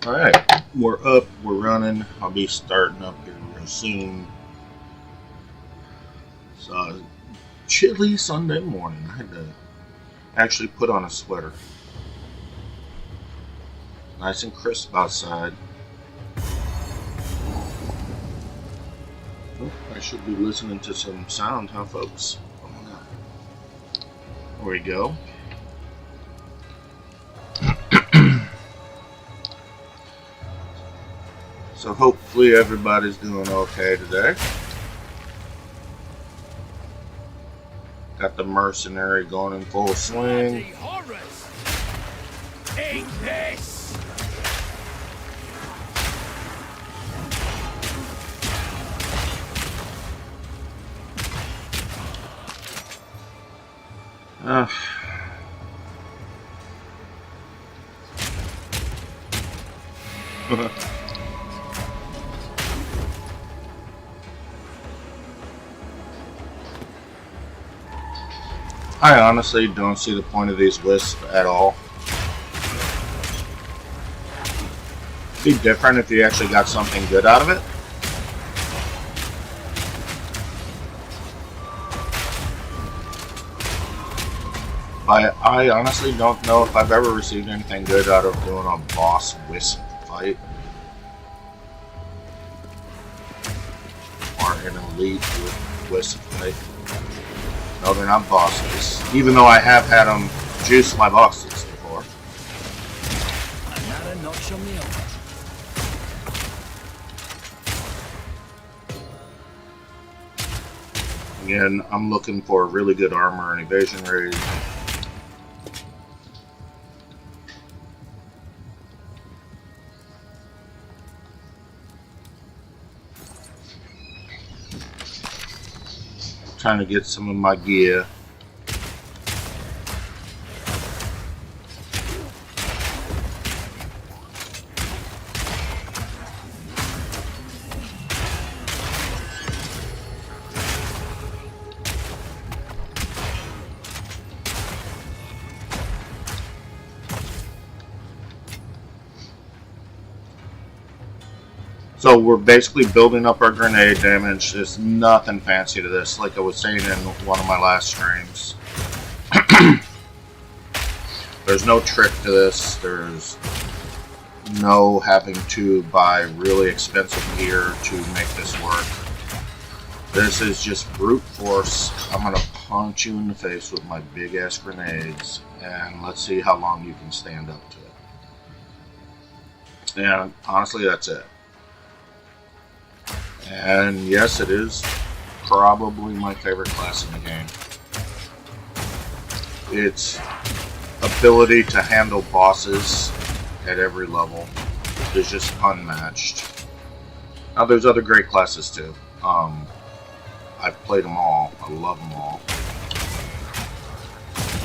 Alright, we're up, we're running. I'll be starting up here real soon. It's a chilly Sunday morning. I had to actually put on a sweater. Nice and crisp outside. Oh, I should be listening to some sound, huh, folks? There we go. So hopefully everybody's doing okay today. Got the Mercenary going in full swing. Take this! I honestly don't see the point of these lists at all. It'd be different if you actually got something good out of it. I honestly don't know if I've ever received anything good out of doing a boss wisp fight. Or an elite wisp fight. No, they're not bosses. Even though I have had them juice my bosses before. Another notch on the oven. Again, I'm looking for really good armor and evasion rate. Trying to get some of my gear. So we're basically building up our grenade damage. There's nothing fancy to this, like I was saying in one of my last streams. There's no trick to this. There's no having to buy really expensive gear to make this work. This is just brute force. I'm going to punch you in the face with my big ass grenades, and let's see how long you can stand up to it. And honestly, that's it. And yes, it is probably my favorite class in the game. Its ability to handle bosses at every level is just unmatched. Now, there's other great classes too. I've played them all. I love them all.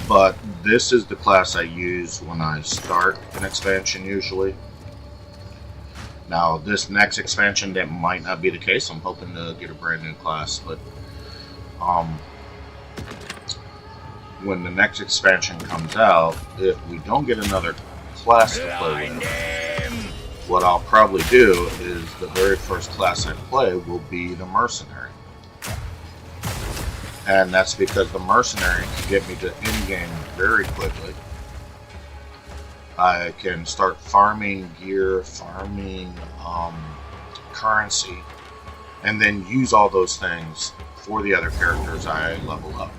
But this is the class I use when I start an expansion usually. Now, this next expansion, that might not be the case. I'm hoping to get a brand new class, but when the next expansion comes out, if we don't get another class to play with, what I'll probably do is the very first class I play will be the Mercenary. And that's because the Mercenary can get me to endgame very quickly. I can start farming gear, farming currency, and then use all those things for the other characters I level up.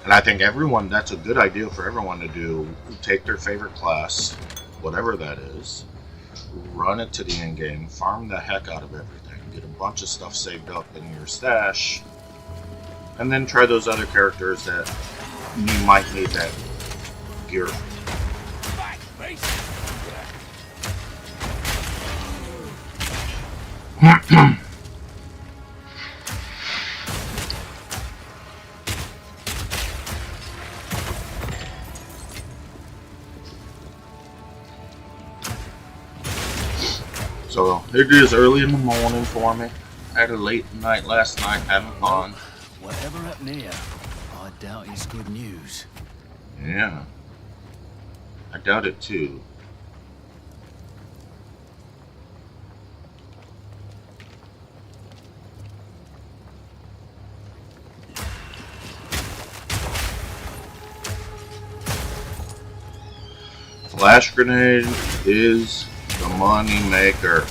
And I think that's a good idea for everyone to do. Take their favorite class, whatever that is, run it to the end game, farm the heck out of everything, get a bunch of stuff saved up in your stash, and then try those other characters that you might need that gear. So it is early in the morning for me. I had a late night last night having fun. Whatever happened here, I doubt it's good news. Yeah. I doubt it too. Flash grenade is the money maker.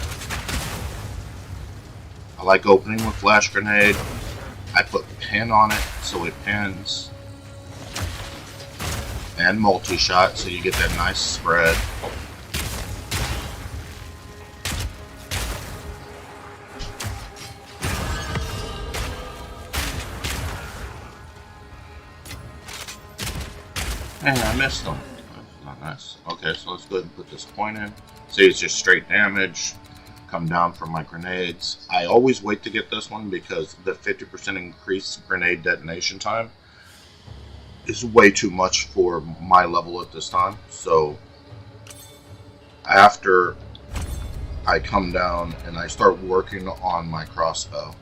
I like opening with flash grenade. I put pin on it so it pins. And multi-shot so you get that nice spread. Man, I missed them. That's not nice. Okay, so let's go ahead and put this point in. See, it's just straight damage. Come down from my grenades. I always wait to get this one because the 50% increased grenade detonation time is way too much for my level at this time. So after I come down and I start working on my crossbow,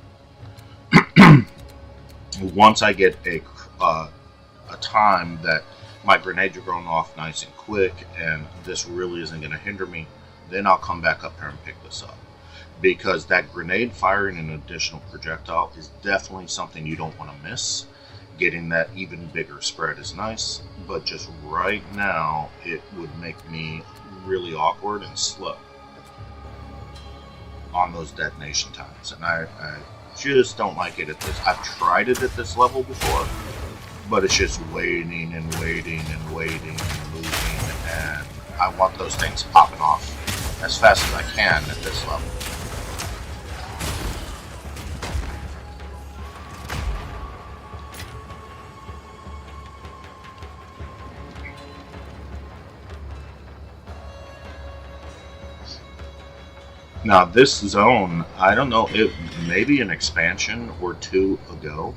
once I get a time that my grenades are going off nice and quick and this really isn't going to hinder me, then I'll come back up here and pick this up. Because that grenade firing an additional projectile is definitely something you don't want to miss. Getting that even bigger spread is nice, but just right now it would make me really awkward and slow on those detonation times. And I just don't like it at this. I've tried it at this level before, but it's just waiting and waiting and waiting and moving, and I want those things popping off as fast as I can at this level. Now this zone, I don't know, it maybe an expansion or two ago,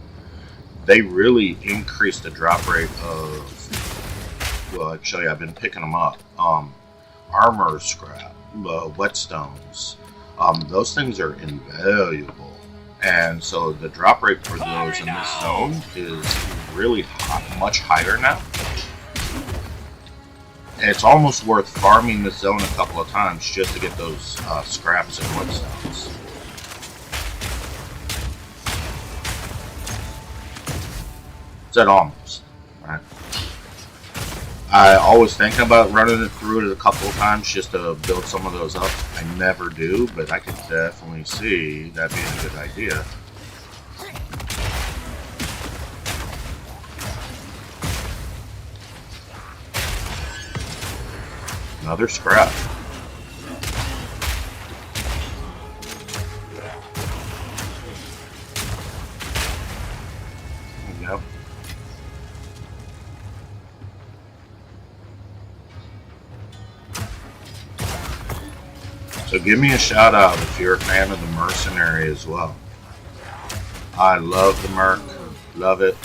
they really increased the drop rate of, well, actually I've been picking them up, armor scrap, whetstones, those things are invaluable, and so the drop rate for those in this zone is really high, much higher now. It's almost worth farming this zone a couple of times just to get those scraps and whetstones. Said almost, right? I always think about running it through it a couple of times just to build some of those up. I never do, but I could definitely see that being a good idea. Another scrap. Yep. So give me a shout out if you're a fan of the Mercenary as well. I love the Merc. Love it.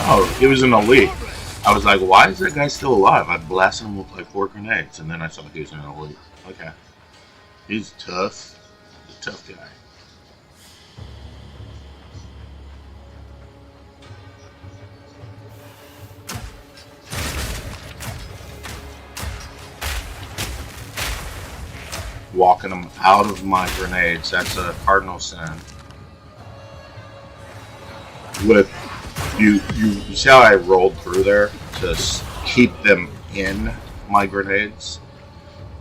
Oh, he was an elite. I was like, why is that guy still alive? I blasted him with like 4 grenades, and then I saw he was an elite. Okay. He's tough. He's a tough guy. Walking them out of my grenades, that's a cardinal sin. With you see how I rolled through there to keep them in my grenades?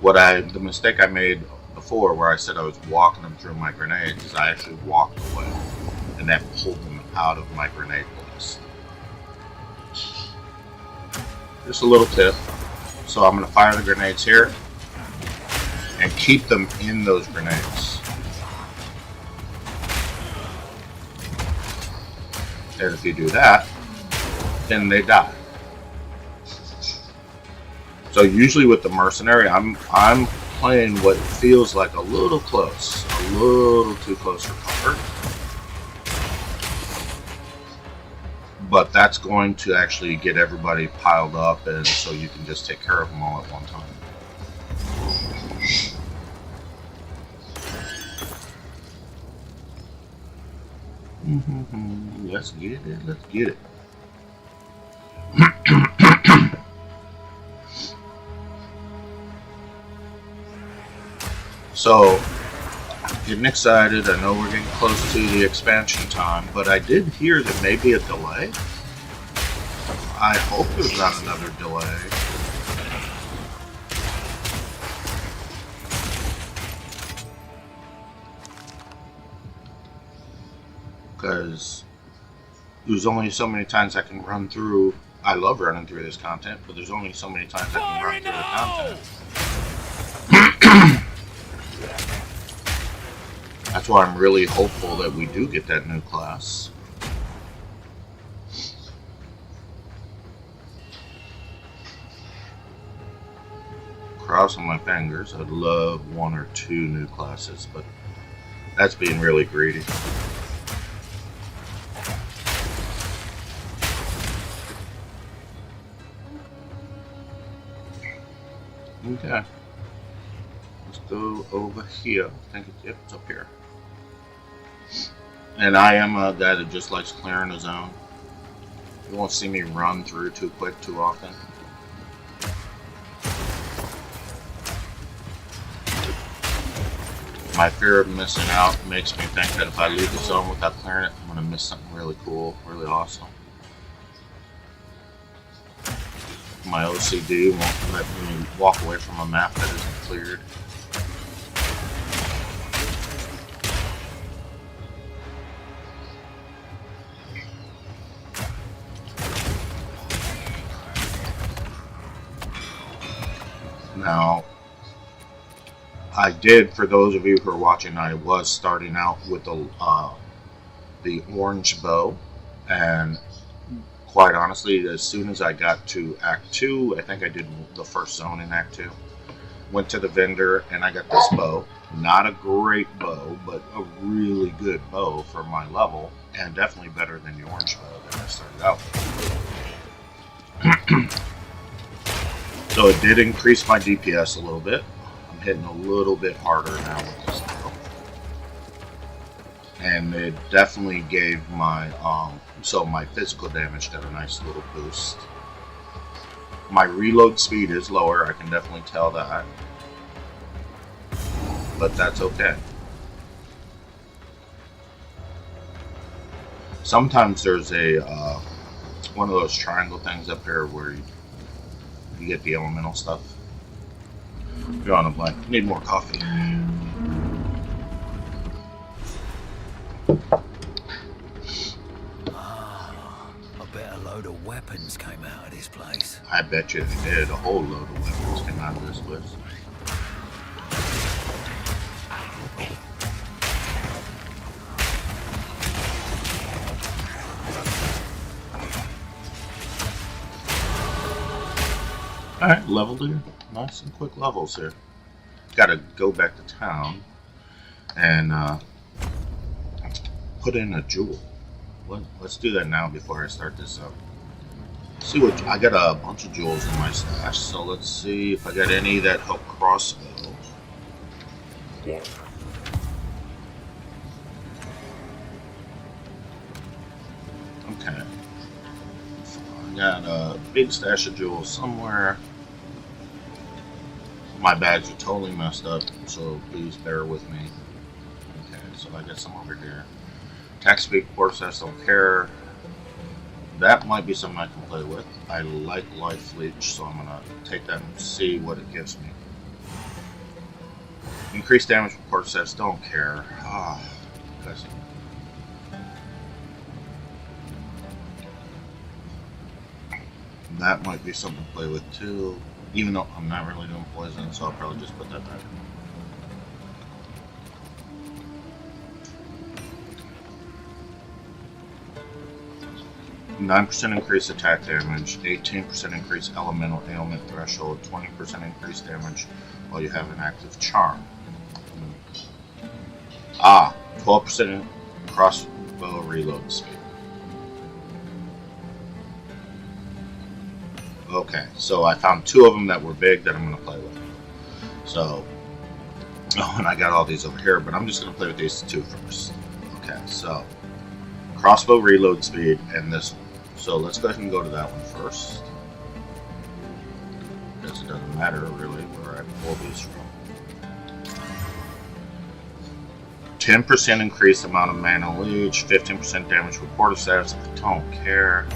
The mistake I made before where I said I was walking them through my grenades is I actually walked away and that pulled them out of my grenade blast. Just a little tip. So I'm going to fire the grenades here and keep them in those grenades. And if you do that, then they die. So usually with the Mercenary, I'm playing what feels like a little close, a little too close for comfort. But that's going to actually get everybody piled up, and so you can just take care of them all at one time. Let's get it. Let's get it. So, getting excited. I know we're getting close to the expansion time, but I did hear there may be a delay. I hope there's not another delay. Because there's only so many times I can run through. I love running through this content, but there's only so many times I can run through the content. That's why I'm really hopeful that we do get that new class. Crossing my fingers. I'd love 1 or 2 new classes, but that's being really greedy. Okay. Let's go over here. I think it's, yep, it's up here. And I am a guy that just likes clearing the zone. You won't see me run through too quick too often. My fear of missing out makes me think that if I leave the zone without clearing it, I'm going to miss something really cool, really awesome. My OCD won't let me walk away from a map that isn't cleared. Now, I did, for those of you who are watching, I was starting out with the orange bow, and quite honestly, as soon as I got to Act 2, I think I did the first zone in Act 2, went to the vendor and I got this bow. Not a great bow, but a really good bow for my level, and definitely better than the orange bow that I started out with. So it did increase my DPS a little bit. I'm hitting a little bit harder now with this bow. And it definitely gave my so my physical damage got a nice little boost. My reload speed is lower, I can definitely tell that. But that's okay. Sometimes there's a one of those triangle things up here where you get the elemental stuff. Drawing a blank. Need more coffee. I bet a load of weapons came out of this place. I bet you they did. A whole load of weapons came out of this place. Alright, leveled here. Nice and quick levels here. Gotta go back to town and put in a jewel. Let's do that now before I start this up. See what I got, a bunch of jewels in my stash, so let's see if I got any that help crossbow. Yeah. Okay. I got a big stash of jewels somewhere. My bags are totally messed up, so please bear with me. Okay, so I got some over here. Attack speed, process, don't care. That might be something I can play with. I like life leech, so I'm gonna take that and see what it gives me. Increased damage from process, don't care. Guys. That might be something to play with too. Even though I'm not really doing poison, so I'll probably just put that back. %9 increase attack damage, 18% increase elemental ailment threshold, 20% increase damage while you have an active charm. 12% crossbow reload speed. Okay, so I found 2 of them that were big that I'm going to play with. So, and I got all these over here, but I'm just going to play with these 2 first. Okay, so crossbow reload speed, and this one. So let's go ahead and go to that one first. Because it doesn't matter really where I pull these from. 10% increased amount of mana leech, 15% damage with quarter status. I don't care.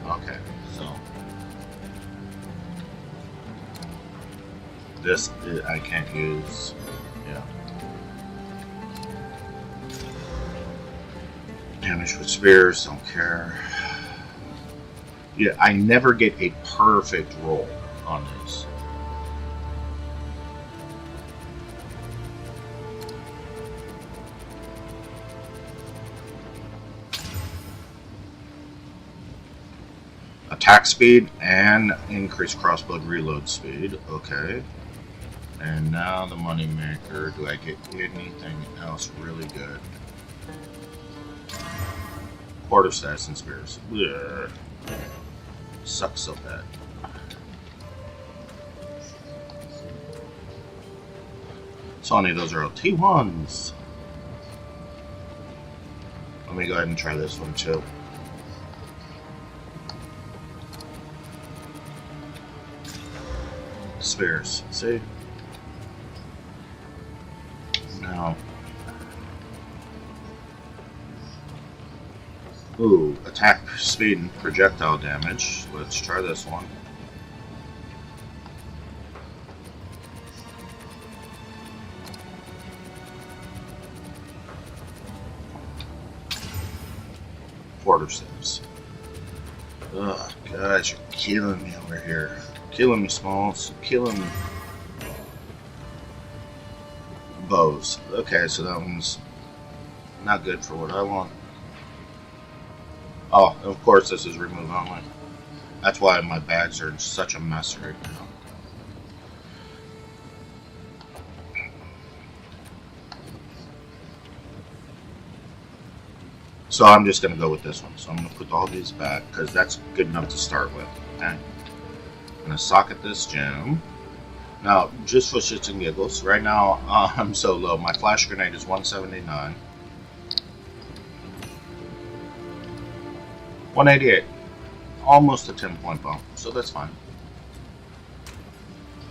Okay, so this I can't use. Yeah. Damage with spears, don't care. Yeah, I never get a perfect roll on this. Attack speed and increased crossbow reload speed. Okay. And now the money maker. Do I get anything else really good? Quarter status and spears. Ugh. Sucks so bad. So many of those are T1s. Let me go ahead and try this one too. Spears. See? Now. Ooh, attack speed and projectile damage. Let's try this one. Quarter steps. Ugh, guys, you're killing me over here. Killing me, Smalls. Killing me. Bows. Okay, so that one's not good for what I want. Oh, of course this is remove only. That's why my bags are in such a mess right now. So I'm just going to go with this one. So I'm going to put all these back because that's good enough to start with. Okay. I'm going to socket this gem. Now, just for shits and giggles, right now I'm so low. My flash grenade is 179. 188. Almost a 10-point bump, so that's fine.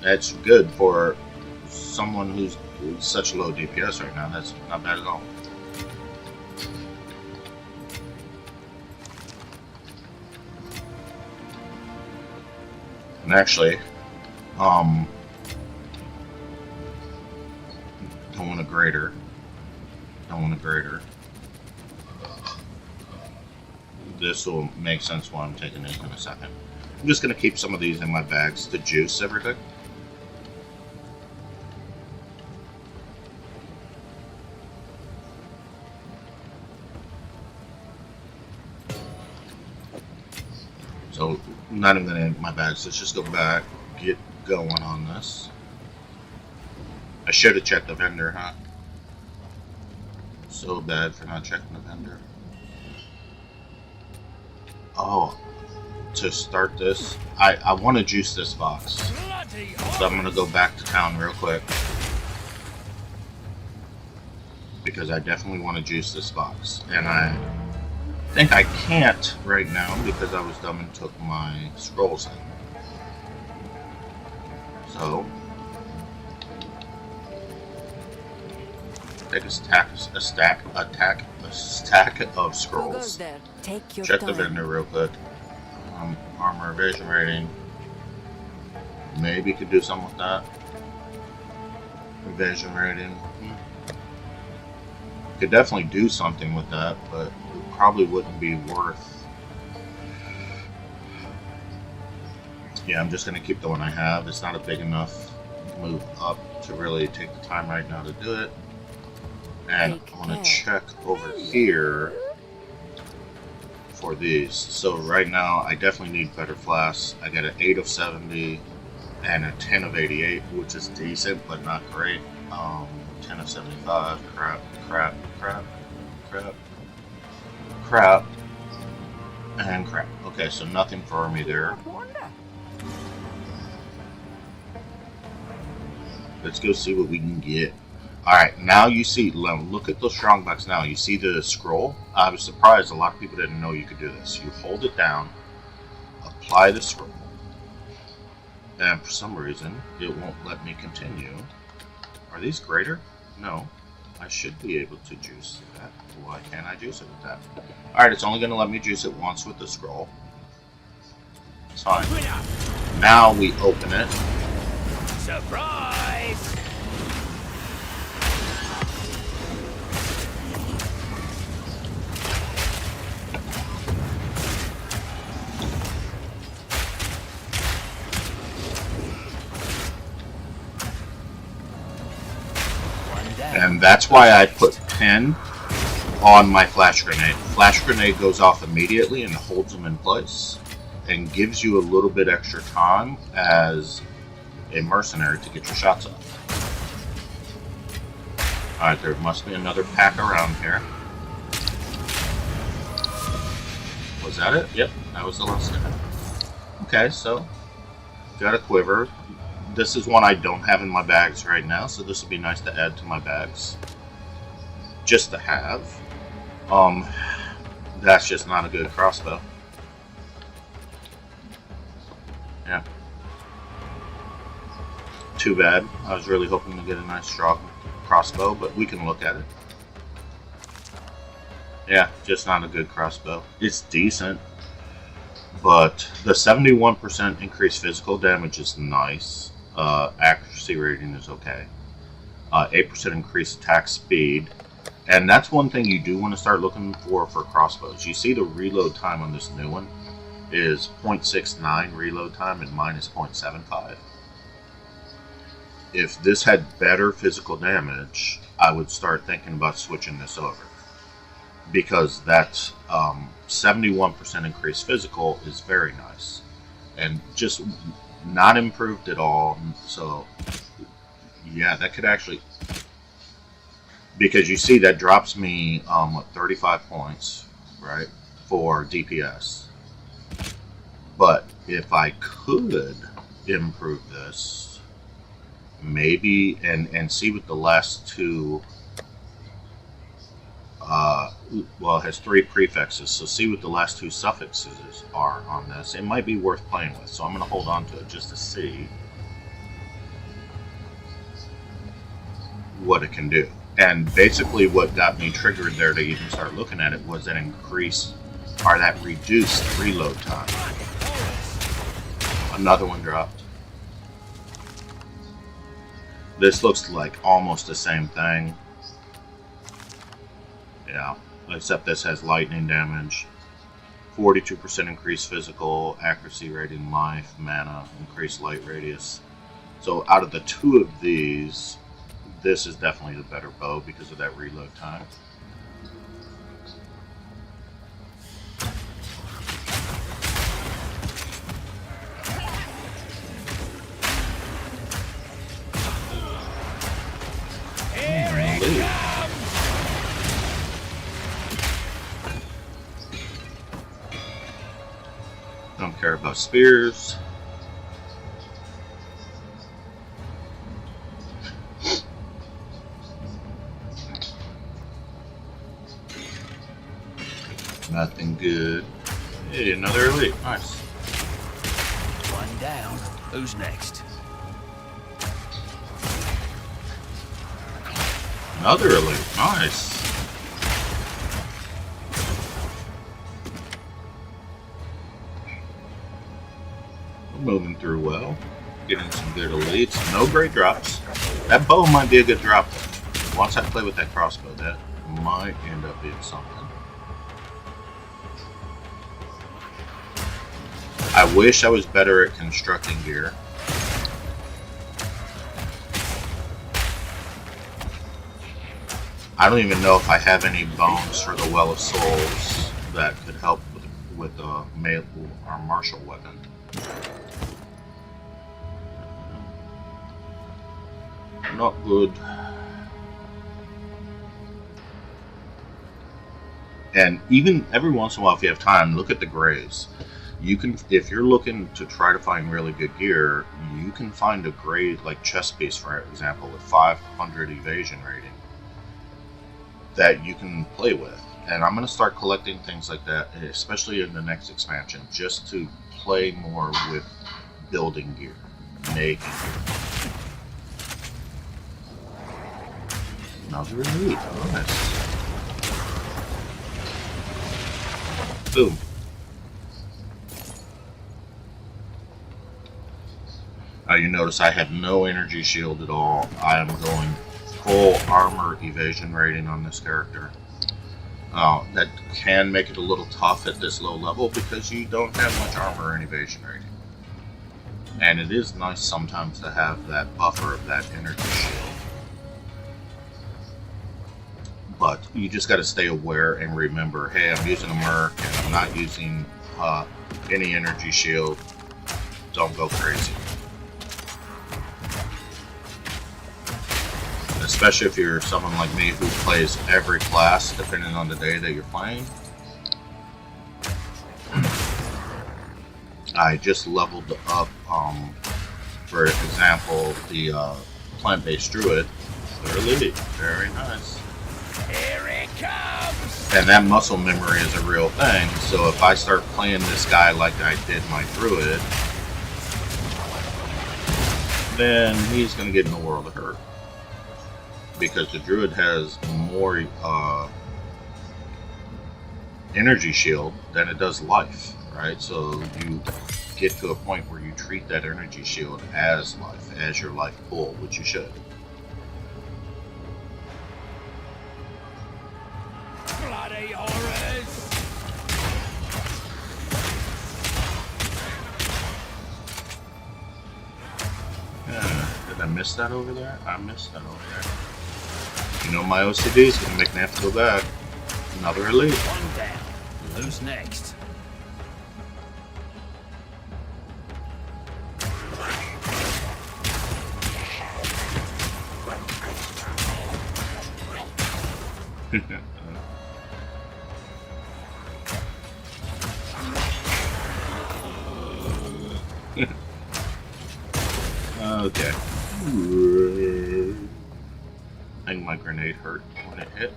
That's good for someone who's such low DPS right now. That's not bad at all. And actually, don't want a greater. Don't want a greater. This will make sense why I'm taking these in a second. I'm just going to keep some of these in my bags to juice everything. So, not even in my bags. Let's just go back, get going on this. I should have checked the vendor, huh? So bad for not checking the vendor. Oh, to start this, I want to juice this box. So I'm going to go back to town real quick. Because I definitely want to juice this box. And I think I can't right now because I was dumb and took my scrolls in. So, take a stack of scrolls. Check the vendor real quick. Armor evasion rating. Maybe could do something with that. Evasion rating. Could definitely do something with that, but it probably wouldn't be worth. Yeah, I'm just gonna keep the one I have. It's not a big enough move up to really take the time right now to do it. And I want to check over here for these. So right now I definitely need better flasks. I got an 8 of 70 and a 10 of 88, which is decent but not great. 10 of 75. Crap, and crap. Okay, so nothing for me there. Let's go see what we can get. Alright, now you see, look at those strongbacks now. You see the scroll? I was surprised a lot of people didn't know you could do this. You hold it down, apply the scroll, and for some reason, it won't let me continue. Are these greater? No. I should be able to juice that. Why can't I juice it with that? Alright, it's only going to let me juice it once with the scroll. It's fine. Now we open it. Surprise! And that's why I put pin on my flash grenade. Flash grenade goes off immediately and holds them in place and gives you a little bit extra time as a mercenary to get your shots off. Alright, there must be another pack around here. Was that it? Yep, that was the last thing. Okay, so got a quiver. This is one I don't have in my bags right now, so this would be nice to add to my bags. Just to have. That's just not a good crossbow. Yeah. Too bad. I was really hoping to get a nice strong crossbow, but we can look at it. Yeah, just not a good crossbow. It's decent, but the 71% increased physical damage is nice. Accuracy rating is okay. 8% increased attack speed. And that's one thing you do want to start looking for crossbows. You see the reload time on this new one is 0.69 reload time and mine is 0.75. If this had better physical damage, I would start thinking about switching this over. Because that 71% increased physical is very nice. And just not improved at all. So yeah, that could actually, because you see that drops me what, 35 points, right, for DPS. But if I could improve this, maybe, and see what the last two, well, it has 3 prefixes, so see what the last 2 suffixes are on this. It might be worth playing with, so I'm going to hold on to it just to see what it can do. And basically what got me triggered there to even start looking at it was that increased, or that reduced reload time. Another one dropped. This looks like almost the same thing. Yeah, except this has lightning damage. 42% increased physical, accuracy rating, life, mana, increased light radius. So out of the 2 of these, this is definitely the better bow because of that reload time. Don't care about spears. Nothing good. Hey, another elite. Nice. One down. Who's next? Another elite. Nice. We're moving through well. Getting some good elites. No great drops. That bow might be a good drop. Once I play with that crossbow, that might end up being something. I wish I was better at constructing gear. I don't even know if I have any bones for the Well of Souls that could help with a melee or martial weapon. Not good. And even every once in a while, if you have time, look at the graves. You can, if you're looking to try to find really good gear, you can find a great like chest piece, for example, with 500 evasion rating that you can play with. And I'm going to start collecting things like that, especially in the next expansion, just to play more with building gear, making gear. Another elite, nice. Boom. You notice I have no energy shield at all. I am going full armor evasion rating on this character. That can make it a little tough at this low level because you don't have much armor and evasion rating. And it is nice sometimes to have that buffer of that energy shield. But you just got to stay aware and remember, hey, I'm using a Merc and I'm not using any energy shield. Don't go crazy. Especially if you're someone like me who plays every class depending on the day that you're playing. I just leveled up, for example, the plant-based druid. They're elite. Very nice. Here it comes! And that muscle memory is a real thing, so if I start playing this guy like I did my druid, then he's going to get in a world of hurt. Because the druid has more energy shield than it does life, right? So you get to a point where you treat that energy shield as life, as your life pool, which you should. Bloody horrors! Did I miss that over there? I missed that over there. You know my OCD is going to make me have to go back. Another elite. One down. Who's next? Okay. I think my grenade hurt when it hit.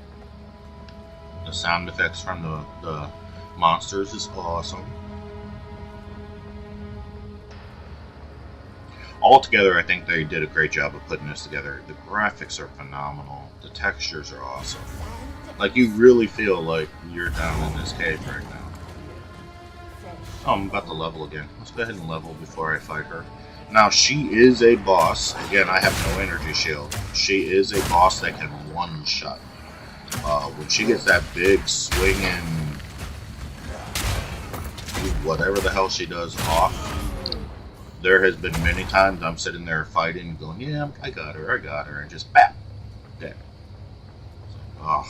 The sound effects from the monsters is awesome. Altogether, I think they did a great job of putting this together. The graphics are phenomenal. The textures are awesome. Like, you really feel like you're down in this cave right now. Oh, I'm about to level again. Let's go ahead and level before I fight her. Now, she is a boss. Again, I have no energy shield. She is a boss that can one-shot. When she gets that big swinging, whatever the hell she does off, there has been many times I'm sitting there fighting, going, yeah, I got her, and just bap, dead. Ugh.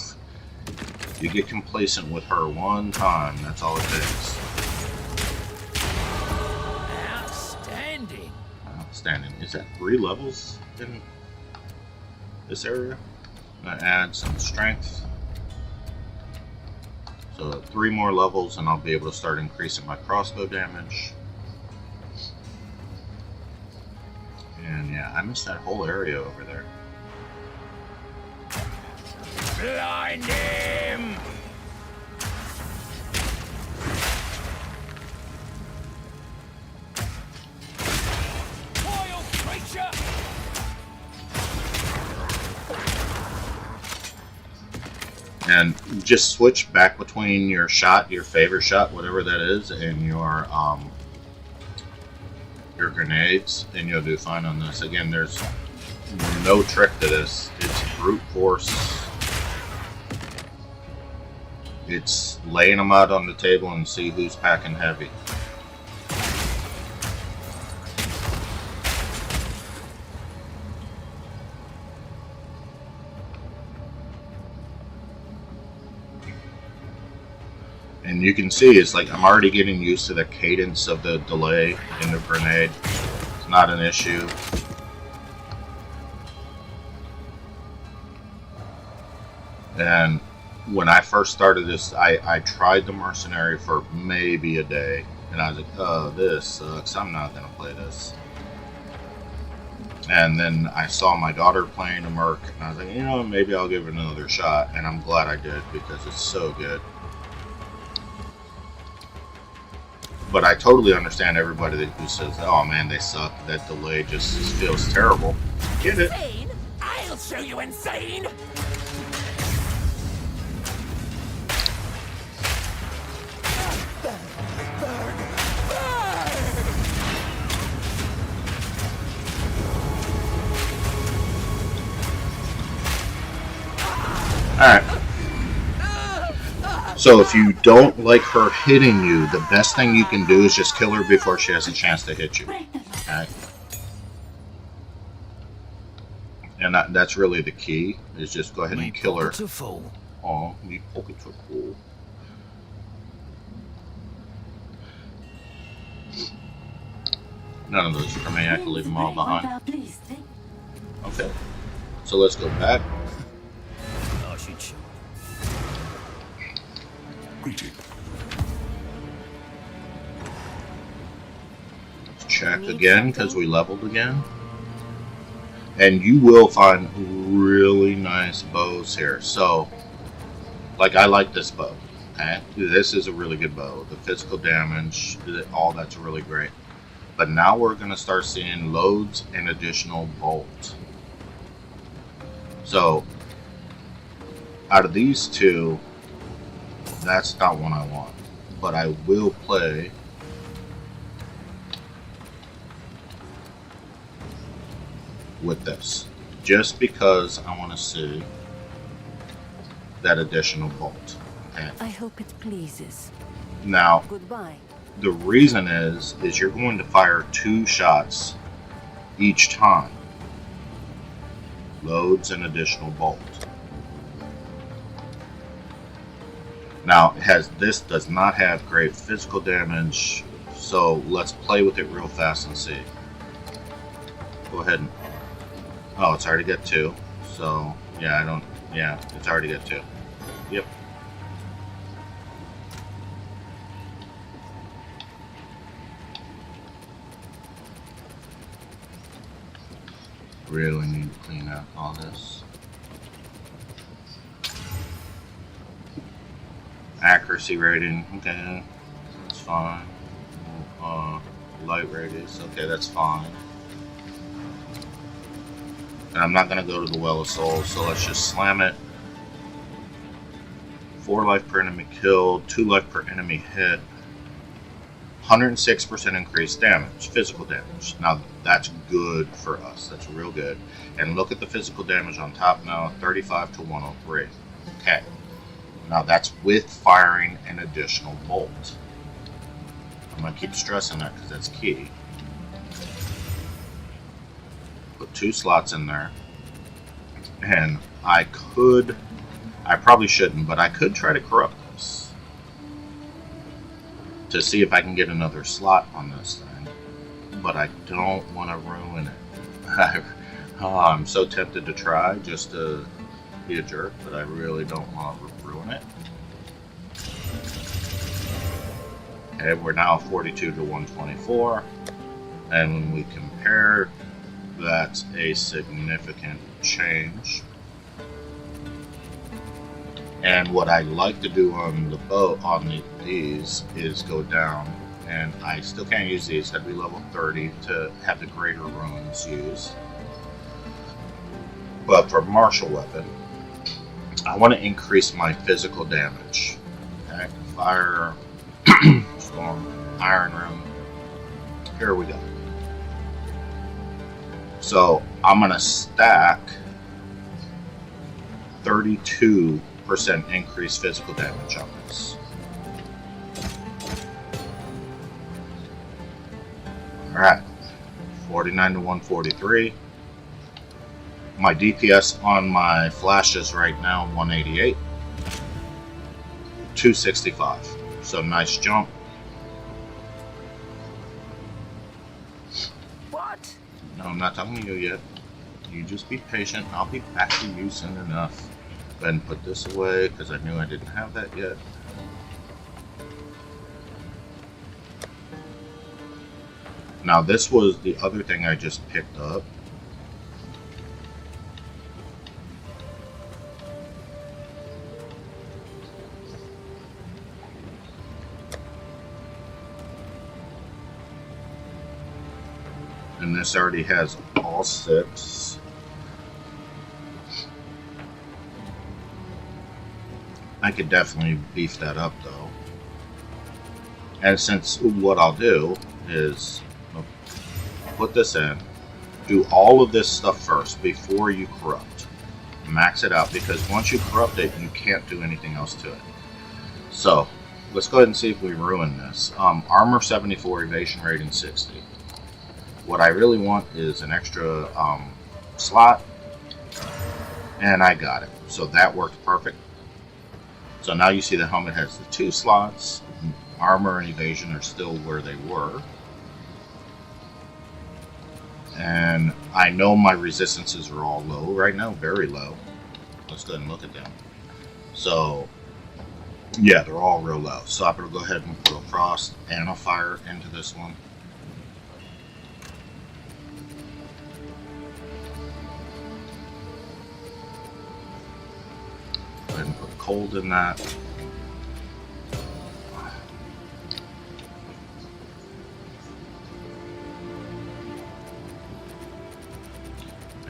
You get complacent with her one time, that's all it takes. Outstanding. Is that 3 levels in this area? I'm gonna add some strength. So 3 more levels and I'll be able to start increasing my crossbow damage. And yeah, I missed that whole area over there. Blind him! Wild creature! And just switch back between your shot, your favorite shot, whatever that is, and your grenades, and you'll do fine on this. Again, there's no trick to this. It's brute force. It's laying them out on the table and see who's packing heavy. And you can see it's like I'm already getting used to the cadence of the delay in the grenade. It's not an issue. And when I first started this, I tried the Mercenary for maybe a day. And I was like, oh, this sucks. I'm not going to play this. And then I saw my daughter playing a Merc, and I was like, you know, maybe I'll give it another shot. And I'm glad I did, because it's so good. But I totally understand everybody who says, oh man, they suck. That delay just feels terrible. Get it? Insane? I'll show you insane! Alright. So if you don't like her hitting you, the best thing you can do is just kill her before she has a chance to hit you. Okay? And that's really the key, is just go ahead and kill her. Oh, me pockets are full. None of those are for me, I can leave them all behind. Okay. So let's go back. Check again, because we leveled again. And you will find really nice bows here. So, like, I like this bow. Okay? This is a really good bow. The physical damage, all that's really great. But now we're going to start seeing loads and additional bolt. So, out of these two, that's not one I want. But I will play with this, just because I want to see that additional bolt. Okay. I hope it pleases. Now, Goodbye. the reason is you're going to fire 2 shots each time. Loads and additional bolt. Now, this does not have great physical damage, so let's play with it real fast and see. Go ahead and... Oh, it's already got 2. So, yeah, it's already got 2. Yep. Really need to clean up all this. Accuracy rating, okay, that's fine. Light radius, okay, that's fine. And I'm not going to go to the Well of Souls, so let's just slam it. 4 life per enemy killed, 2 life per enemy hit. 106% increased damage, physical damage. Now, that's good for us. That's real good. And look at the physical damage on top now, 35 to 103. Okay. Now, that's with firing an additional bolt. I'm going to keep stressing that because that's key. Put 2 slots in there, and I probably shouldn't, but I could try to corrupt this to see if I can get another slot on this thing, but I don't want to ruin it. I'm so tempted to try just to be a jerk, but I really don't want to ruin it. Okay, we're now 42 to 124, and when we compare, that's a significant change. And what I like to do on the boat, these, is go down, and I still can't use these. I'd be level 30 to have the greater runes used. But for martial weapon, I want to increase my physical damage. Okay, fire, storm, iron rim. Here we go. So I'm going to stack 32% increased physical damage on this. Alright, 49 to 143. My DPS on my flashes right now, 188. 265. So nice jump. What? No, I'm not talking to you yet. You just be patient. I'll be back to you soon enough. Go ahead and put this away because I knew I didn't have that yet. Now this was the other thing I just picked up. And this already has all 6. I could definitely beef that up though. And since what I'll do is put this in, do all of this stuff first before you corrupt. Max it out, because once you corrupt it, you can't do anything else to it. So let's go ahead and see if we ruin this. Armor 74, evasion rating 60. What I really want is an extra slot, and I got it. So that worked perfect. So now you see the helmet has the 2 slots. Armor and evasion are still where they were. And I know my resistances are all low right now, very low. Let's go ahead and look at them. So, yeah, they're all real low. So I'm going to go ahead and put a frost and a fire into this one. Go ahead and put cold in that.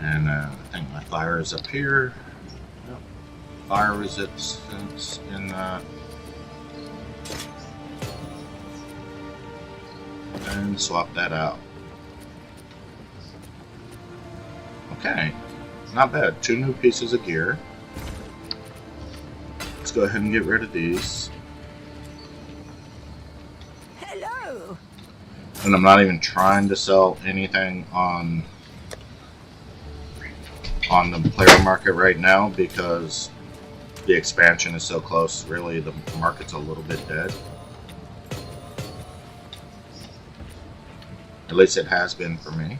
And I think my fire is up here. Yep. Fire resistance in that. And swap that out. Okay, not bad. 2 new pieces of gear. Let's go ahead and get rid of these. Hello. And I'm not even trying to sell anything on the player market right now, because the expansion is so close. Really, the market's a little bit dead. At least it has been for me.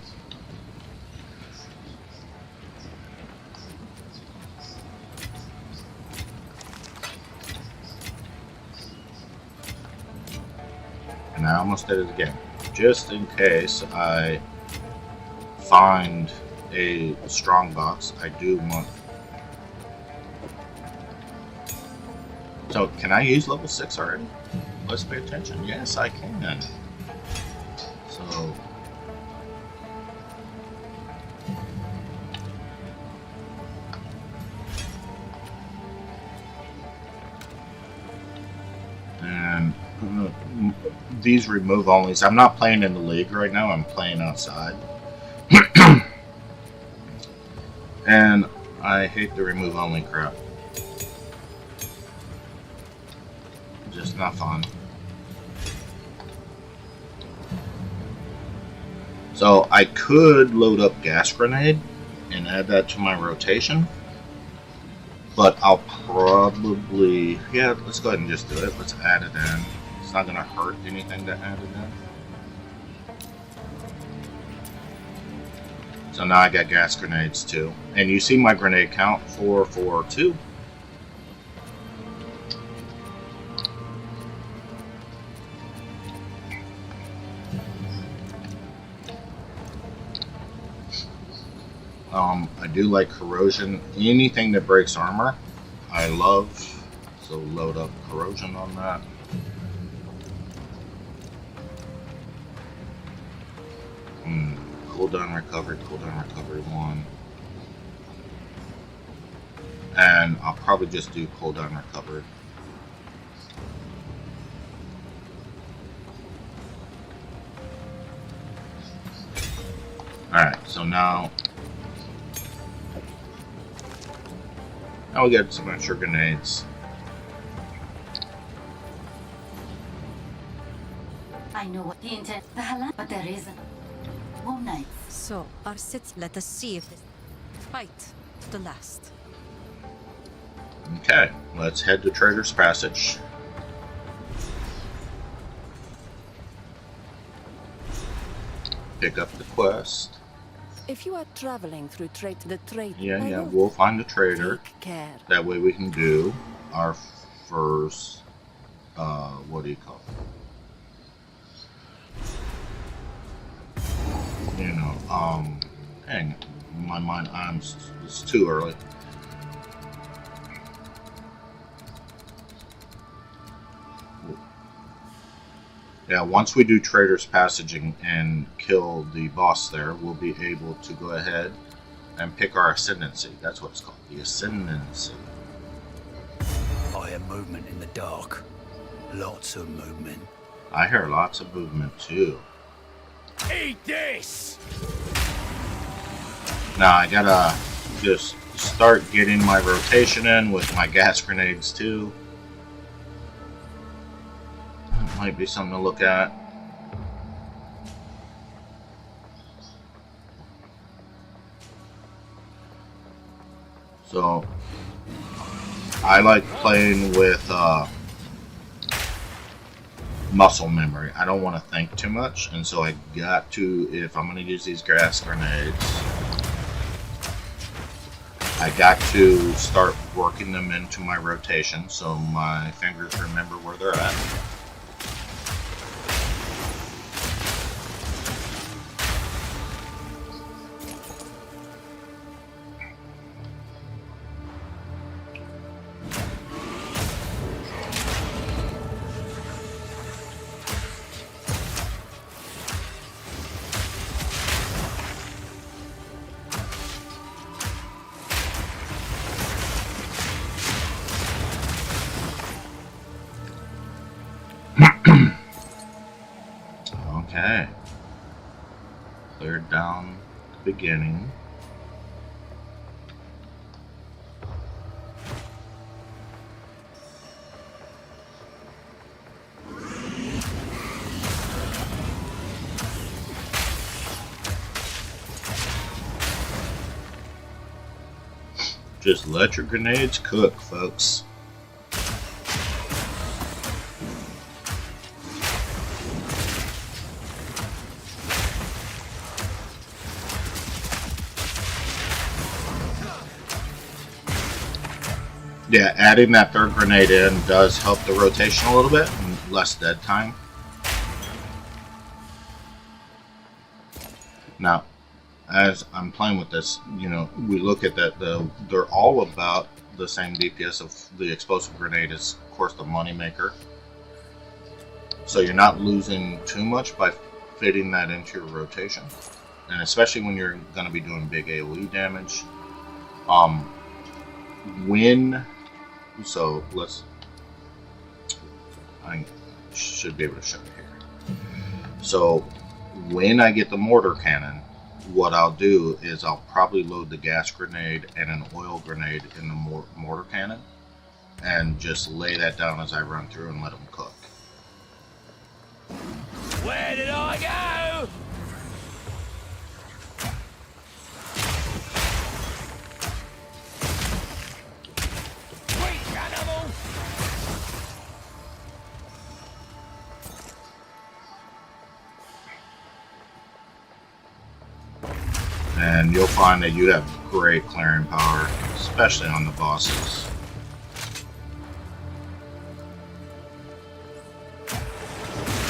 And I almost did it again. Just in case I find a strong box, I do want. So can I use level 6 already? Let's pay attention. Yes, I can. So and these remove onlys. I'm not playing in the league right now. I'm playing outside. And I hate the remove only crap. Just not fun. So I could load up gas grenade and add that to my rotation. But I'll probably, yeah, let's go ahead and just do it. Let's add it in. It's not going to hurt anything to add it in. So now I got gas grenades too. And you see my grenade count, 442. I do like corrosion. Anything that breaks armor, I love. So load up corrosion on that. Cooldown recovery 1. And I'll probably just do cooldown recovery. Alright, so now we get some extra grenades. I know what the intent, but there isn't. One night. So, our city, let us see if this fight to the last. Okay, let's head to Trader's Passage. Pick up the quest. If you are traveling through the trade, Yeah, we'll find a trader. Take care. That way we can do our first, what do you call it? Hang, my mind, it's too early. Yeah, once we do Trader's Passage and kill the boss there, we'll be able to go ahead and pick our Ascendancy. That's what it's called, the Ascendancy. I hear movement in the dark. Lots of movement. I hear lots of movement too. Eat this! Now I gotta just start getting my rotation in with my gas grenades too. That might be something to look at. So I like playing with muscle memory. I don't want to think too much, and so I got to, if I'm going to use these gas grenades, I got to start working them into my rotation so my fingers remember where they're at. Okay. Cleared down the beginning. Just let your grenades cook, folks. Yeah, adding that third grenade in does help the rotation a little bit, and less dead time. Now, as I'm playing with this, you know, we look at that, they're all about the same DPS of the explosive grenade is, of course, the money maker. So you're not losing too much by fitting that into your rotation. And especially when you're going to be doing big AoE damage. So I should be able to show it here. So when I get the mortar cannon, what I'll do is I'll probably load the gas grenade and an oil grenade in the mortar cannon and just lay that down as I run through and let them cook. Where did I go? And you'll find that you have great clearing power, especially on the bosses.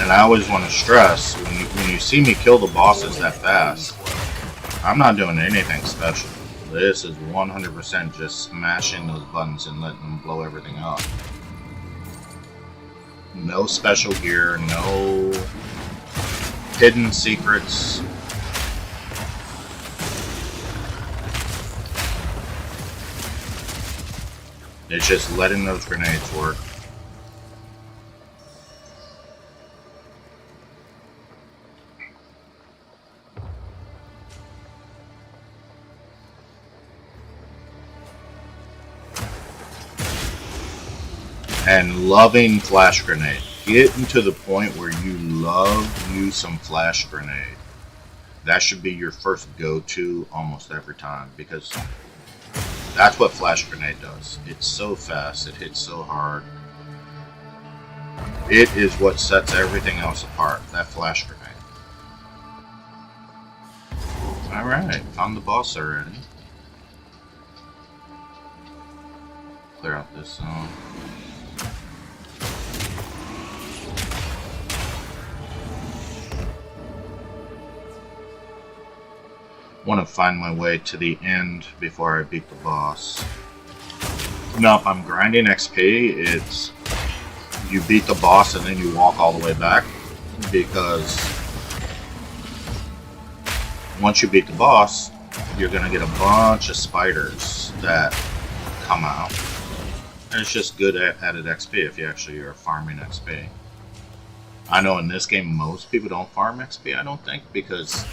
And I always want to stress, when you see me kill the bosses that fast, I'm not doing anything special. This is 100% just smashing those buttons and letting them blow everything up. No special gear, no hidden secrets. It's just letting those grenades work. And loving flash grenade. Getting to the point where you love you some flash grenade. That should be your first go-to almost every time, because that's what flash grenade does. It's so fast, it hits so hard. It is what sets everything else apart, that flash grenade. Alright, found the boss already. Clear out this zone. Want to find my way to the end before I beat the boss. Now, if I'm grinding XP, it's you beat the boss and then you walk all the way back, because once you beat the boss, you're going to get a bunch of spiders that come out. And it's just good added XP if you actually are farming XP. I know in this game most people don't farm XP, I don't think, because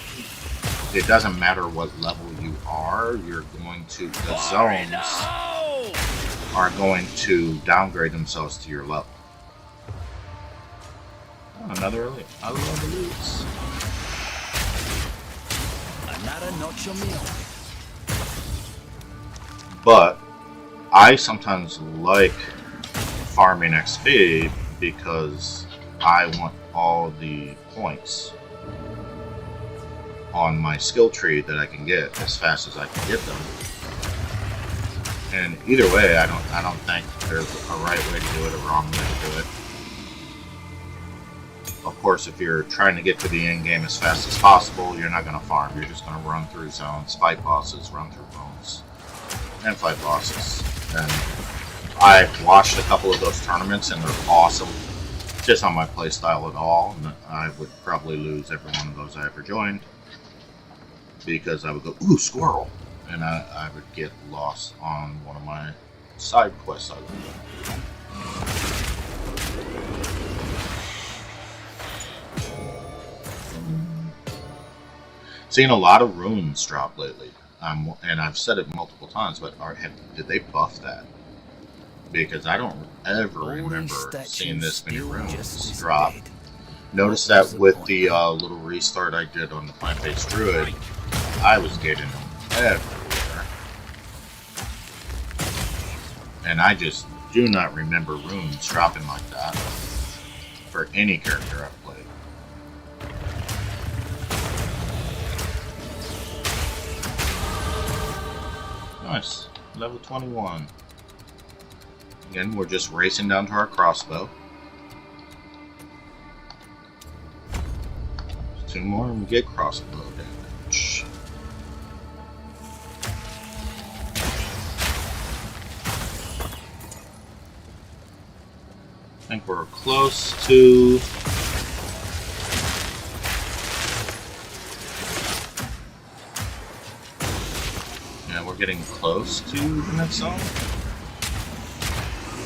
it doesn't matter what level you are, you're going to, the zones are going to downgrade themselves to your level. Oh, another elite. I love elites. Another notch on me. But I sometimes like farming XP because I want all the points on my skill tree that I can get as fast as I can get them. And either way, I don't think there's a right way to do it, a wrong way to do it. Of course, if you're trying to get to the end game as fast as possible, you're not going to farm. You're just going to run through zones, fight bosses, run through zones, and fight bosses. And I've watched a couple of those tournaments, and they're awesome. Just on my playstyle at all, and I would probably lose every one of those I ever joined, because I would go, ooh, squirrel, and I would get lost on one of my side quests I was doing. Seen a lot of runes drop lately, and I've said it multiple times, but did they buff that? Because I don't ever remember seeing this many runes drop. Notice that with the little restart I did on the plant-based druid, I was getting them everywhere. And I just do not remember runes dropping like that for any character I've played. Nice. Level 21. Again, we're just racing down to our crossbow. 2 more and we get crossbow damage. I think we're close to... Yeah, we're getting close to the next zone.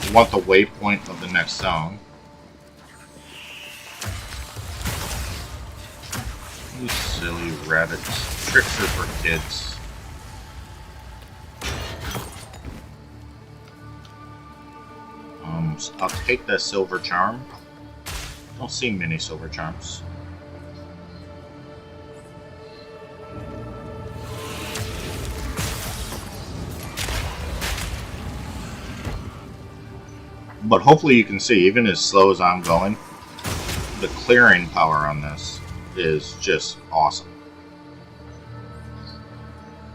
We want the waypoint of the next zone. You silly rabbits. Tricks are for kids. I'll take that silver charm. Don't see many silver charms. But hopefully you can see, even as slow as I'm going, the clearing power on this is just awesome.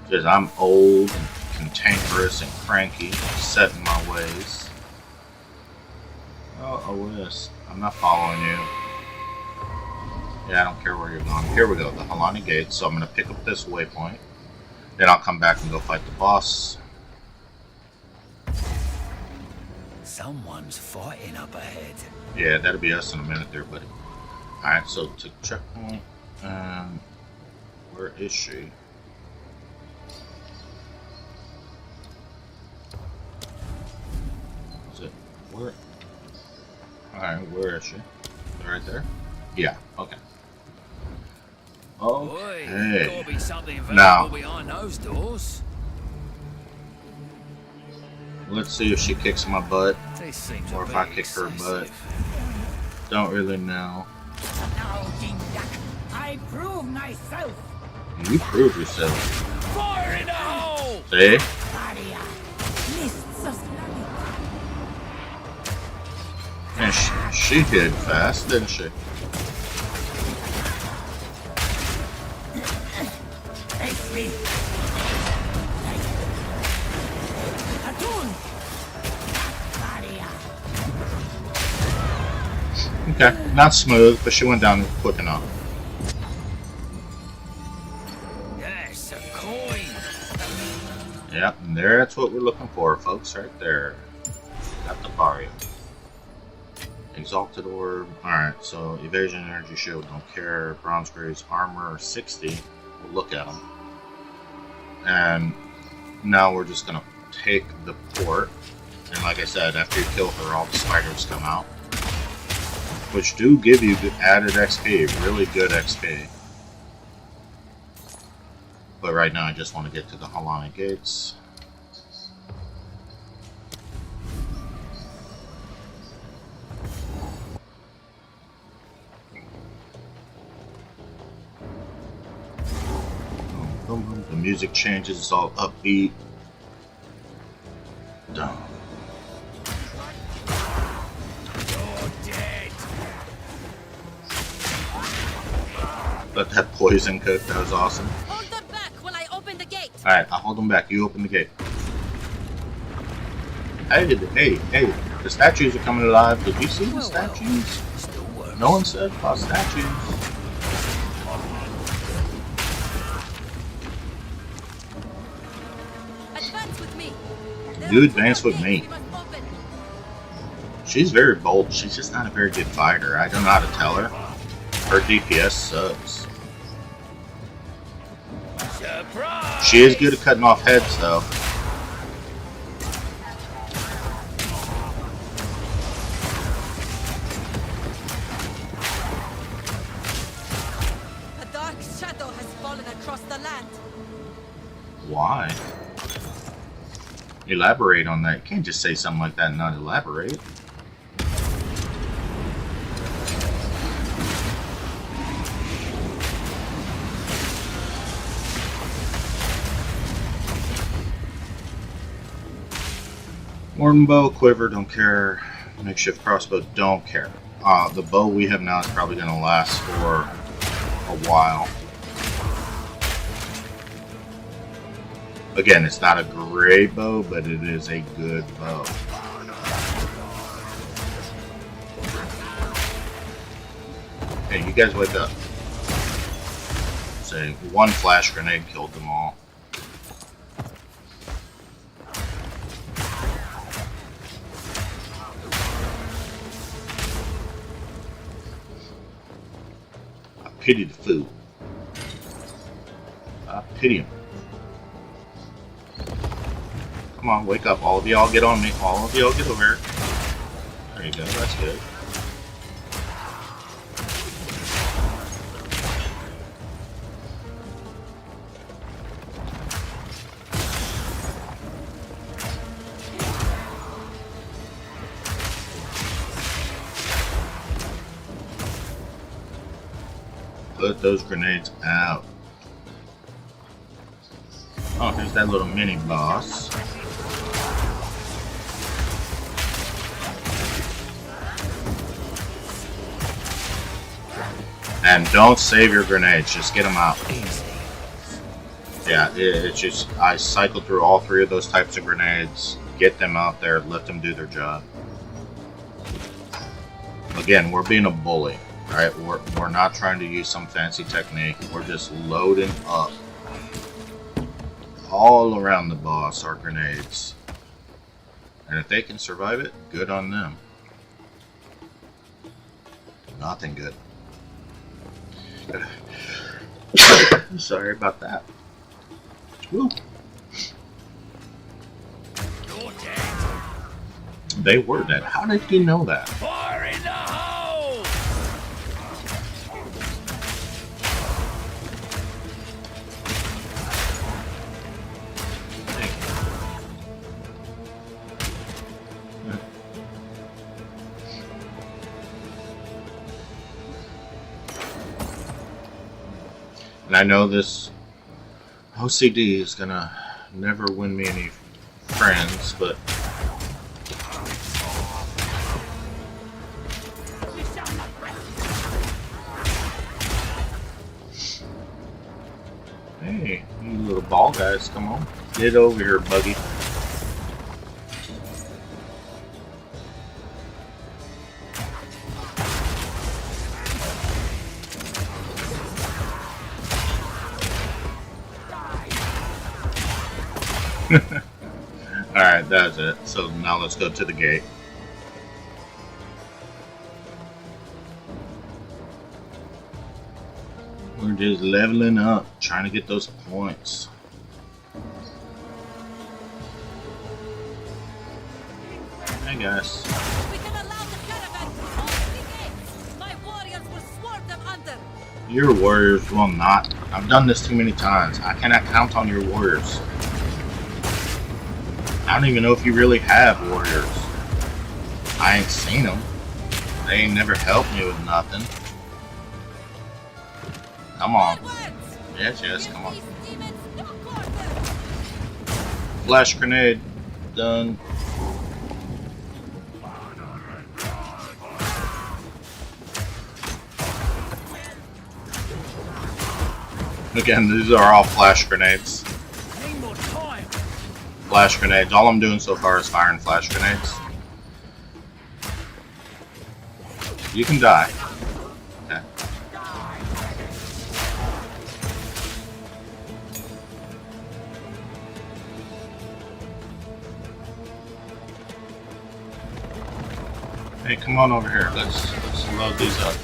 Because I'm old and cantankerous and cranky, set in my ways. Oh, OS. I'm not following you. Yeah, I don't care where you're going. Here we go, the Halani Gate. So I'm going to pick up this waypoint. Then I'll come back and go fight the boss. Someone's fighting up ahead. Yeah, that'll be us in a minute there, buddy. Alright, so to checkpoint. Where is she? Is it? Where? Alright, where is she? Right there? Yeah, okay. Okay. Gotta be something Now, behind those doors. let's see if she kicks my butt, This seems or if I kick her butt. Don't really know. Now, King Duck, I prove myself. You prove yourself. Fire in the hole! See? Varia, mists of slummy. And she hid fast, didn't she? Face me. Cartoon. Varia. Okay, not smooth, but she went down quick enough. Yes, coin. Yep, and that's what we're looking for, folks, right there. Got the barrio. Exalted Orb. Alright, so Evasion, Energy Shield, don't care. Bronze Graves, Armor, 60. We'll look at them. And now we're just going to take the port. And like I said, after you kill her, all the spiders come out. Which do give you added XP, really good XP. But right now I just want to get to the Halani Gates. The music changes, it's all upbeat. Done. Let that poison cook, that was awesome. Hold them back while I open the gate. Alright, I'll hold them back. You open the gate. Hey, the statues are coming alive. Did you see the statues? Still works. No one said about statues. Advance with me. You advance with me. She's very bold. She's just not a very good fighter. I don't know how to tell her. Her DPS sucks. Surprise! She is good at cutting off heads, though. A dark shadow has fallen across the land. Why? Elaborate on that. You can't just say something like that and not elaborate. Warden bow, quiver, don't care. Makeshift crossbow, don't care. The bow we have now is probably going to last for a while. Again, it's not a great bow, but it is a good bow. Hey, you guys wake up. Say, one flash grenade killed them all. I pity the fool. I pity him. Come on, wake up. All of y'all get on me. All of y'all get over here. There you go. That's good. Put those grenades out. Oh, here's that little mini boss. And don't save your grenades, just get them out. Yeah, it's just, I cycled through all three of those types of grenades, get them out there, let them do their job. Again, we're being a bully, right? We're not trying to use some fancy technique, we're just loading up. All around the boss are grenades. And if they can survive it, good on them. Nothing good. Sorry about that. Woo. You're dead. They were dead. How did you know that? Fire in the hole! And I know this OCD is gonna never win me any friends, but hey, you little ball guys, come on. Get over here, Buggy. Alright, that's it. So now let's go to the gate. We're just leveling up, trying to get those points. Hey guys. We can allow the caravan to open the gates. My warriors will swarm them under. Your warriors will not. I've done this too many times. I cannot count on your warriors. I don't even know if you really have warriors. I ain't seen them. They ain't never helped me with nothing. Come on. Yes, yes, come on. Flash grenade. Done. Again, these are all flash grenades. Flash grenades. All I'm doing so far is firing flash grenades. You can die. Okay. Hey, come on over here. Let's load these up.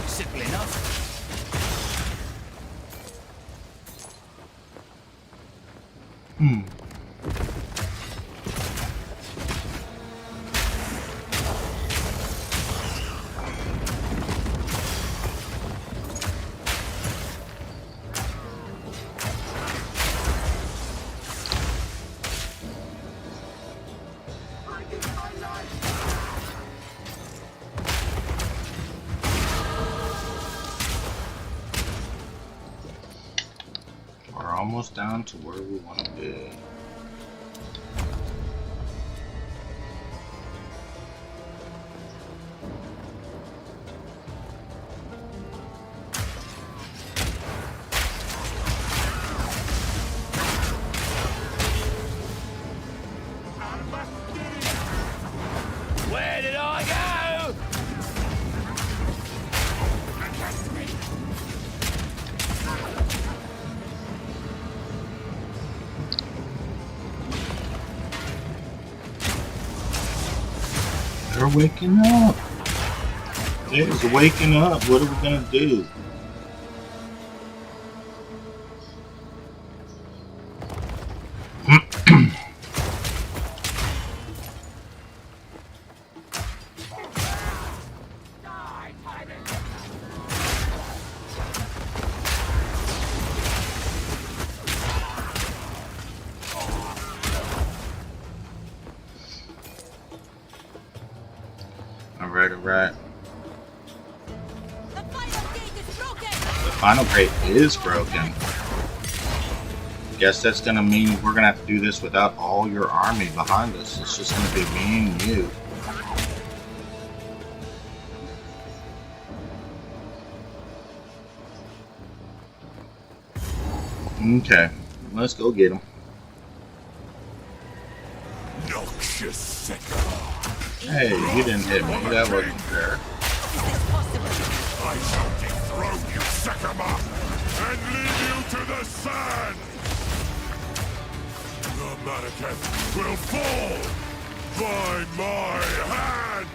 Simple enough. We're almost down to where we want to be. Where did I go? They're waking up. They're waking up. What are we gonna do? Alright. The final gate is broken. The final gate is broken. Guess that's gonna mean we're gonna have to do this without all your army behind us. It's just gonna be me and you. Okay, let's go get him. Hey, you didn't hit me. That wasn't fair. I shall dethrone you, Sekama, and lead you to the sand! The Manaketh will fall by my hand!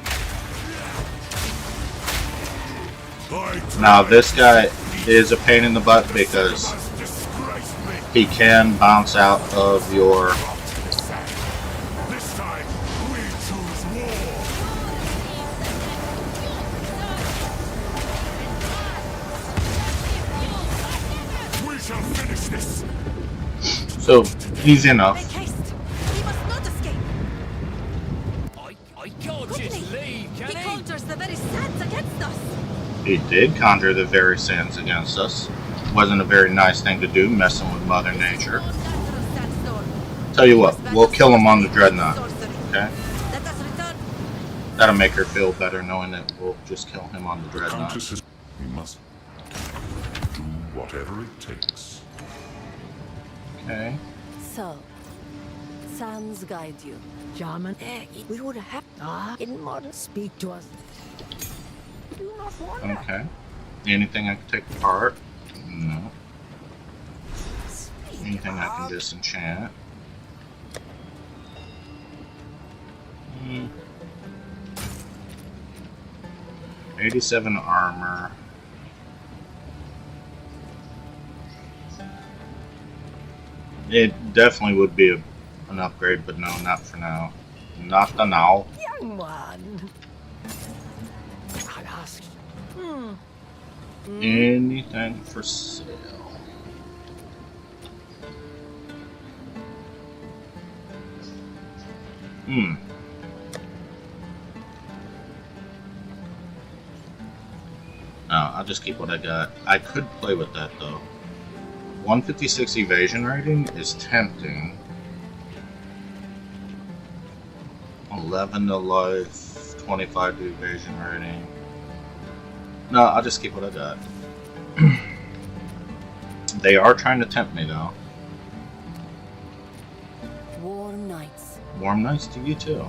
Now this guy is a pain in the butt because he can bounce out of your... This time, we choose war! We shall finish this! So, easy enough. Make haste. He must not escape. I can't just leave, can He he? conjures the very sands against us. He did conjure the very sins against us. Wasn't a very nice thing to do, messing with Mother Nature. Tell you what, we'll kill him on the Dreadnought, okay? Let us return. That'll make her feel better knowing that we'll just kill him on the Dreadnought. Countess, we must do whatever it takes. Okay. So, sands guide you. German, we would have in modern speak to us. Do not wonder. Okay. Anything I can take apart? No. anything I can disenchant. 87 armor. It definitely would be an upgrade, but no, not for now. Not the now. Young one. I'll ask. Anything for sale. No, I'll just keep what I got. I could play with that though. 156 evasion rating is tempting. 11 to life, 25 to evasion rating. No, I'll just keep what I got. They are trying to tempt me though. Warm nights. Warm nights to you too.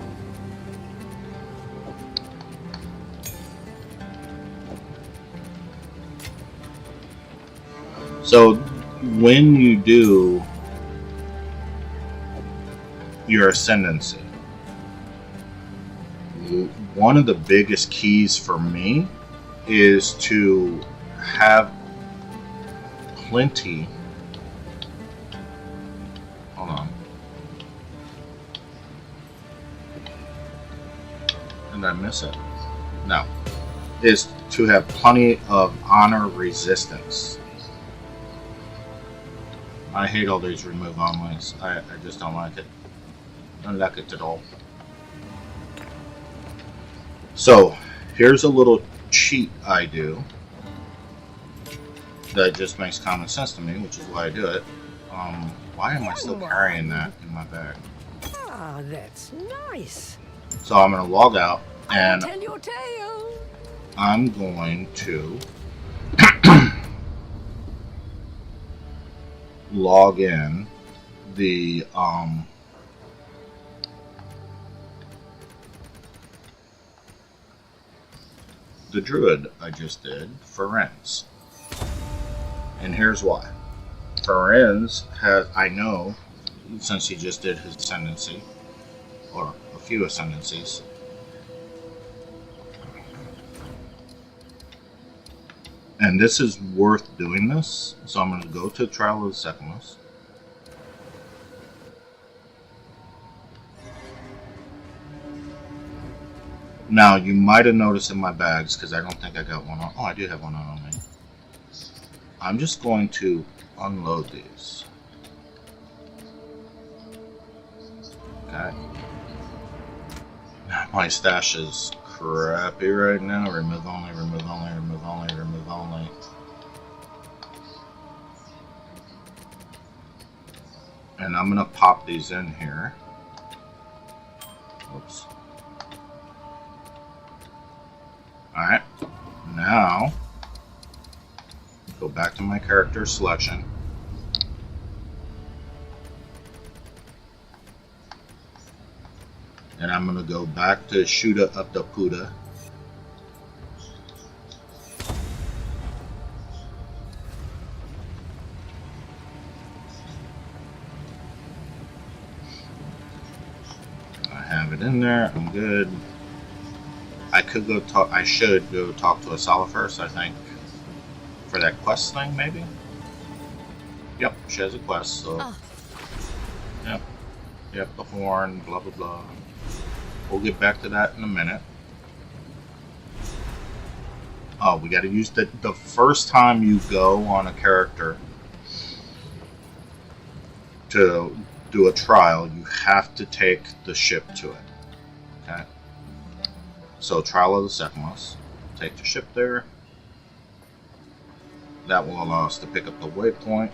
So when you do your ascendancy, one of the biggest keys for me is to have plenty. Hold on. Did I miss it? No. Is to have plenty of honor resistance. I hate all these remove onlys. I just don't like it. I don't like it at all. So, here's a little cheat I do that just makes common sense to me, which is why I do it. Why am I still carrying that in my bag? Ah, that's nice. So I'm going to log out, and Tell your tale. I'm going to log in the druid I just did, Ferenz. And here's why. Ferenz has, I know, since he just did his ascendancy, or a few ascendancies, and this is worth doing this, so I'm going to go to Trial of the Secumus. Now, you might have noticed in my bags, because I don't think I got one on. Oh, I do have one on me. I'm just going to unload these. Okay. My stash is crappy right now. Remove only, remove only, remove only, remove only. And I'm going to pop these in here. Oops. Alright, now go back to my character selection. And I'm going to go back to Shuda up the Puda. I have it in there, I'm good. I could go talk. I should go talk to Asala first, I think, for that quest thing, maybe. Yep, she has a quest. So, yep, the horn, blah blah blah. We'll get back to that in a minute. Oh, we got to use the first time you go on a character to do a trial, you have to take the ship to it. Okay. So, Trial of the Secumus. Take the ship there. That will allow us to pick up the waypoint.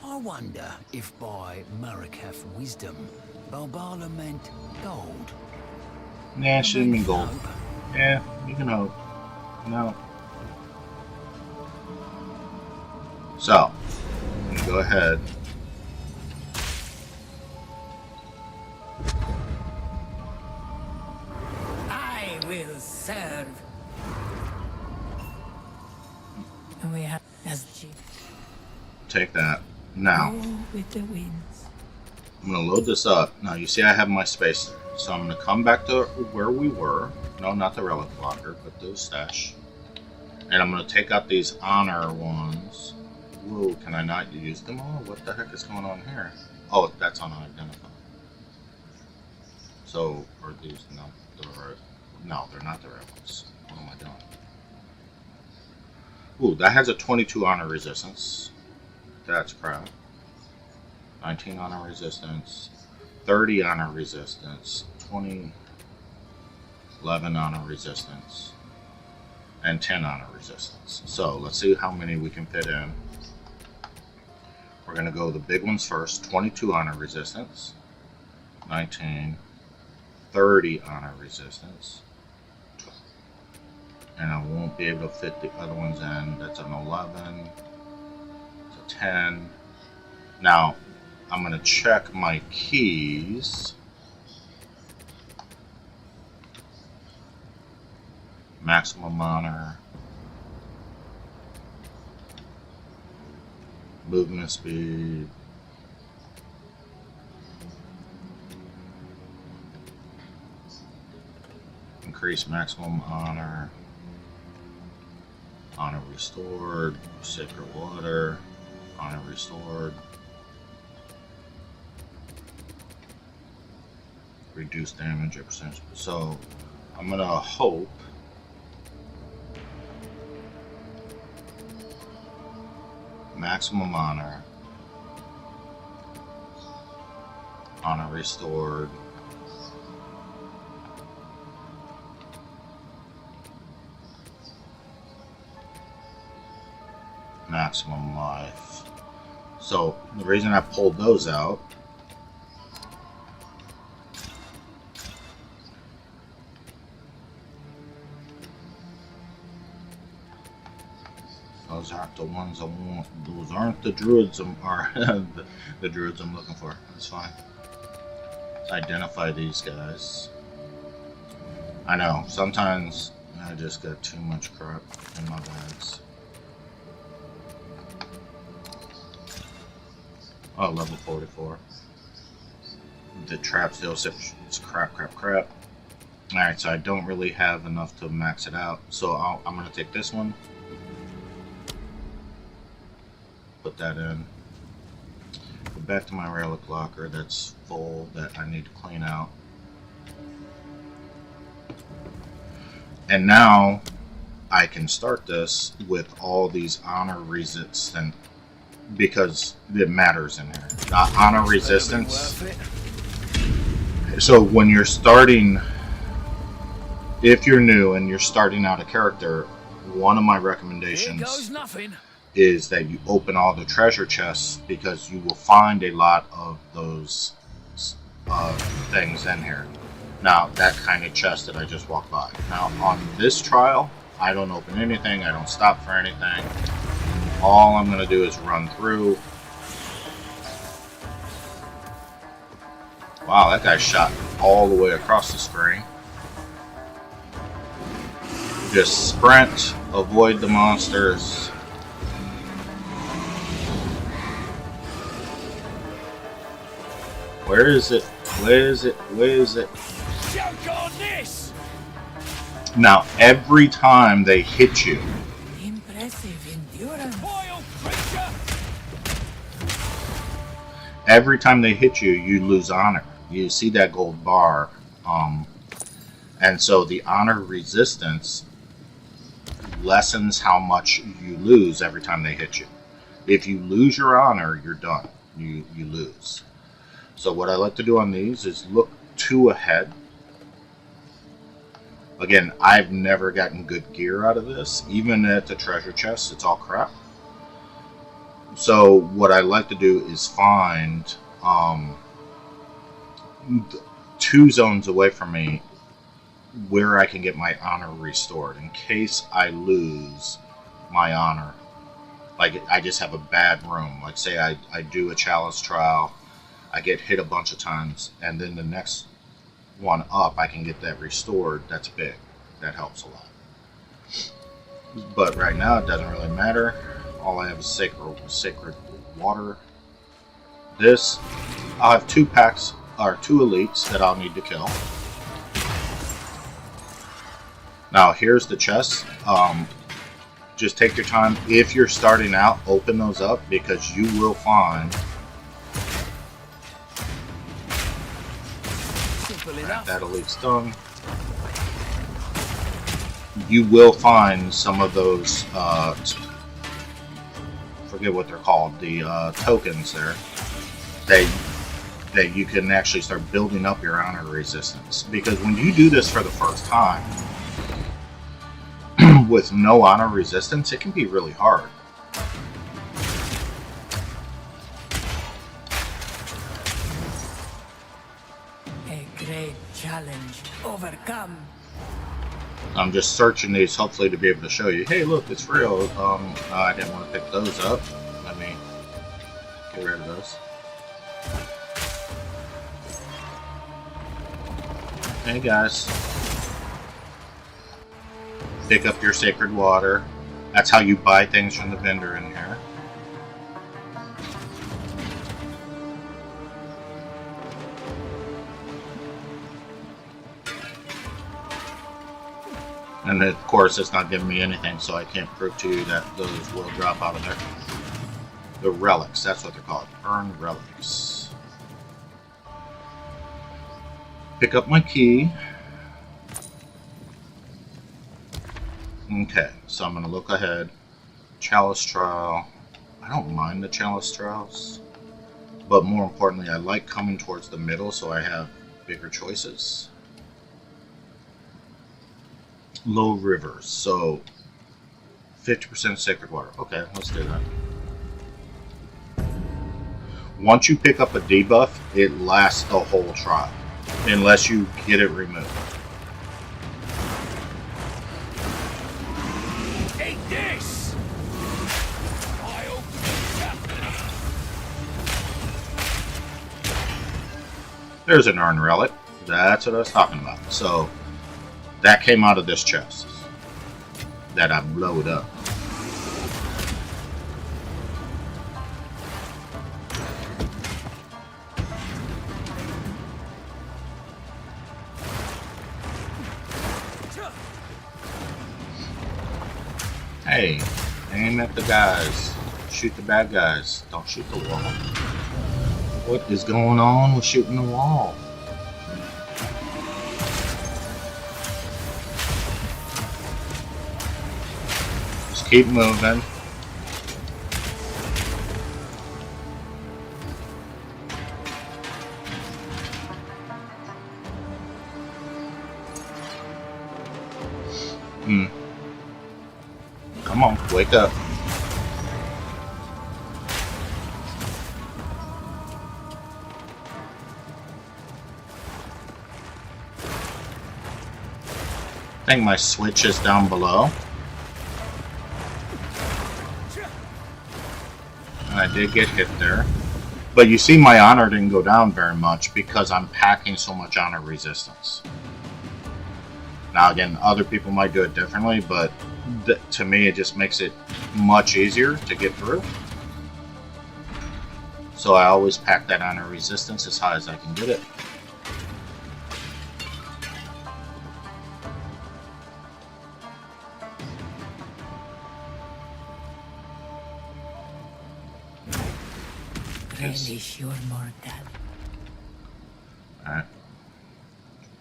I wonder if by Marikath wisdom, Balbala meant gold. Nah, she didn't mean gold. Hope. Yeah, you can hope. No. So, I'm gonna go ahead. I will serve. And we have as Take that. Now, with the winds. I'm going to load this up. Now, you see I have my space there. So I'm going to come back to where we were. No, not the relic locker, but the stash. And I'm going to take out these honor ones. Whoa, can I not use them all? What the heck is going on here? Oh, that's unidentified. So, are these not the right? No, they're not the right ones. What am I doing? Ooh, that has a 22 honor resistance. That's crap. 19 honor resistance. 30 honor resistance. 20. 11 honor resistance. And 10 honor resistance. So, let's see how many we can fit in. We're going to go the big ones first. 22 honor resistance. 19. 30 honor resistance. And I won't be able to fit the other ones in. That's an 11. It's a 10. Now, I'm going to check my keys. Maximum honor. Movement speed. Increase maximum honor. Honor restored. Sacred water. Honor restored. Reduce damage at percentage. So I'm gonna hope maximum honor. Honor restored. Maximum life. So the reason I pulled those out those aren't the ones I want. Those aren't the druids are the druids I'm looking for. That's fine. Let's identify these guys. I know, sometimes I just got too much crap in my bags. Oh, level 44. The trap still says crap. Alright, so I don't really have enough to max it out. So I'm going to take this one. Put that in. Go back to my relic locker that's full that I need to clean out. And now I can start this with all these honor resistance because it matters in here. Honor resistance. So when you're starting, if you're new and you're starting out a character, one of my recommendations is that you open all the treasure chests because you will find a lot of those things in here. Now, that kind of chest that I just walked by. Now, on this trial, I don't open anything. I don't stop for anything. All I'm going to do is run through. Wow, that guy shot all the way across the screen. Just sprint, avoid the monsters. Where is it? Where is it? Where is it? Now, every time they hit you, every time they hit you, you lose honor. You see that gold bar. And so the honor resistance lessens how much you lose every time they hit you. If you lose your honor, you're done. You lose. So what I like to do on these is look 2 ahead. Again, I've never gotten good gear out of this. Even at the treasure chest, it's all crap. So what I like to do is find 2 zones away from me where I can get my honor restored in case I lose my honor. Like I just have a bad room. Like say I do a chalice trial, I get hit a bunch of times, and then the next one up I can get that restored. That's big. That helps a lot. But right now it doesn't really matter. All I have is sacred water. This, I'll have 2 packs, or 2 elites that I'll need to kill. Now here's the chest. Just take your time. If you're starting out, open those up because you will find. Simple enough. That elite's done. You will find some of those, forget what they're called, the tokens there, that you can actually start building up your honor resistance. Because when you do this for the first time, with no honor resistance, it can be really hard. A great challenge overcome. I'm just searching these, hopefully to be able to show you, hey look, it's real. I didn't want to pick those up. Let me get rid of those. Hey guys. Pick up your sacred water. That's how you buy things from the vendor in here. And of course it's not giving me anything, so I can't prove to you that those will drop out of there. The relics, that's what they're called. Earn relics. Pick up my key. Okay, so I'm going to look ahead. Chalice trial. I don't mind the chalice trials, but more importantly, I like coming towards the middle so I have bigger choices. Low rivers, so 50% sacred water. Okay, let's do that. Once you pick up a debuff, it lasts the whole trial, unless you get it removed. This! There's an Earn relic. That's what I was talking about. So that came out of this chest that I blowed up. Hey, aim at the guys. Shoot the bad guys. Don't shoot the wall. What is going on with shooting the wall? Just keep moving. Come on, wake up. I think my switch is down below. And I did get hit there. But you see my honor didn't go down very much because I'm packing so much honor resistance. Now again, other people might do it differently, but to me it just makes it much easier to get through. So I always pack that honor resistance as high as I can get it. Relish your mortal. Alright.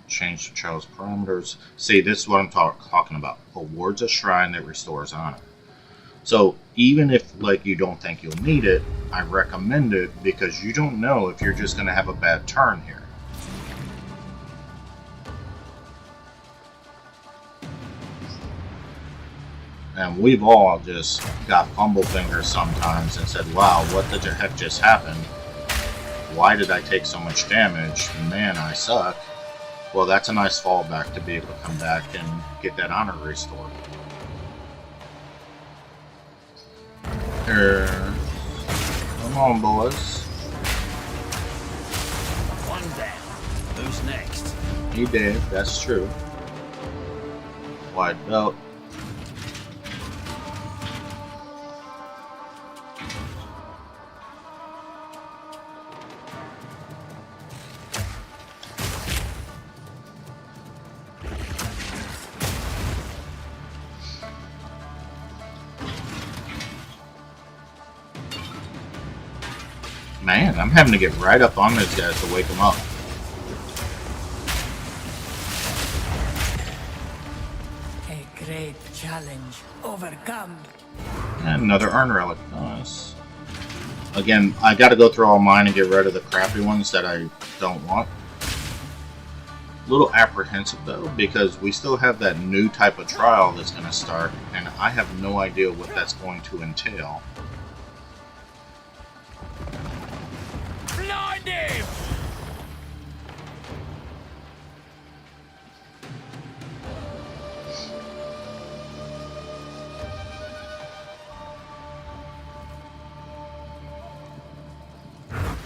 Change the child's parameters. See, this is what I'm talking about. Awards a shrine that restores honor. So even if like you don't think you'll need it, I recommend it because you don't know if you're just going to have a bad turn here. And we've all just got fumble fingers sometimes and said, wow, what the heck just happened? Why did I take so much damage? Man, I suck. Well, that's a nice fallback to be able to come back and get that honor restored. Here. Come on, boys. One down. Who's next? He did, that's true. Wide belt. Man, I'm having to get right up on these guys to wake them up. A great challenge overcome. And another urn relic. Nice. Again, I got to go through all mine and get rid of the crappy ones that I don't want. A little apprehensive though, because we still have that new type of trial that's going to start, and I have no idea what that's going to entail. Blind him!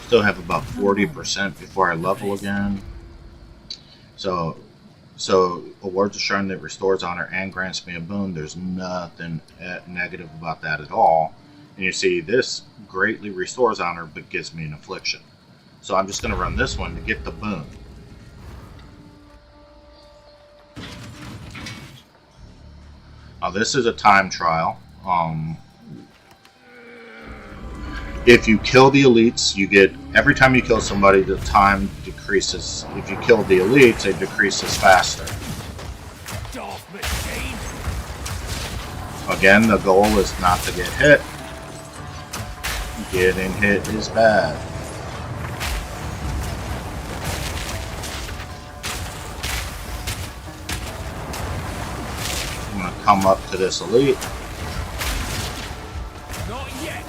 Still have about 40% before I level again. So awards a shrine that restores honor and grants me a boon. There's nothing negative about that at all. And you see, this greatly restores honor but gives me an affliction. So I'm just going to run this one to get the boon. Now this is a time trial. If you kill the elites, you get, every time you kill somebody, the time decreases. If you kill the elites, it decreases faster. Again, the goal is not to get hit. Getting hit is bad. I'm going to come up to this elite. Not yet.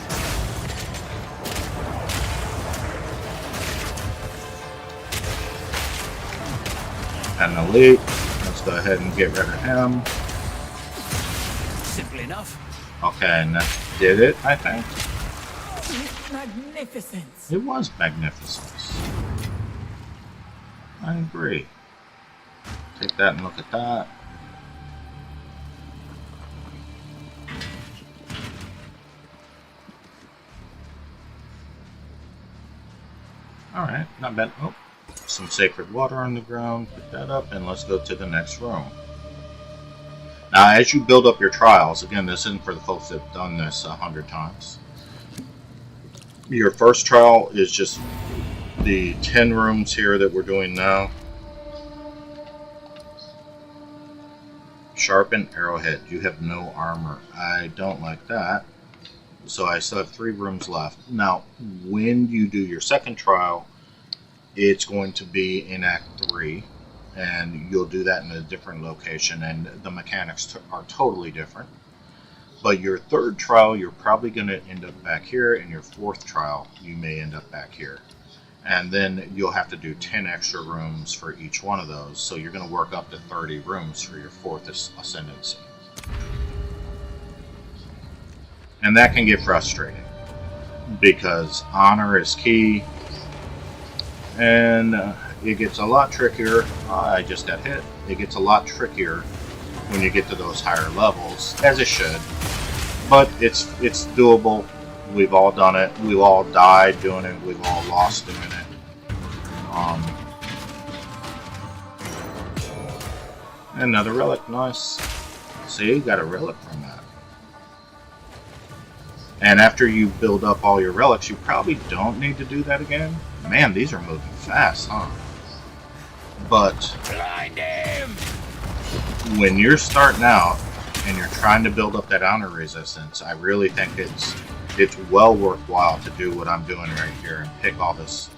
An elite. Let's go ahead and get rid of him. Simple enough. Okay, and that did it, I think. Magnificence. It was magnificence. I agree. Take that and look at that. Alright, not bad. Oh, some sacred water on the ground. Pick that up and let's go to the next room. Now, as you build up your trials, again, this isn't for the folks that have done this 100 times. Your first trial is just the 10 rooms here that we're doing now. Sharpen arrowhead. You have no armor. I don't like that. So I still have 3 rooms left. Now, when you do your second trial, it's going to be in Act 3. And you'll do that in a different location. And the mechanics are totally different. But your third trial, you're probably going to end up back here. And your fourth trial, you may end up back here. And then you'll have to do 10 extra rooms for each one of those. So you're going to work up to 30 rooms for your fourth ascendancy. And that can get frustrating, because honor is key, and it gets a lot trickier. I just got hit. It gets a lot trickier when you get to those higher levels, as it should. But it's doable. We've all done it. We've all died doing it. We've all lost doing it. Another relic, nice. See, got a relic from that. And after you build up all your relics, you probably don't need to do that again. Man, these are moving fast, huh? But Blind him! when you're starting out and you're trying to build up that honor resistance, I really think it's well worthwhile to do what I'm doing right here and pick all this,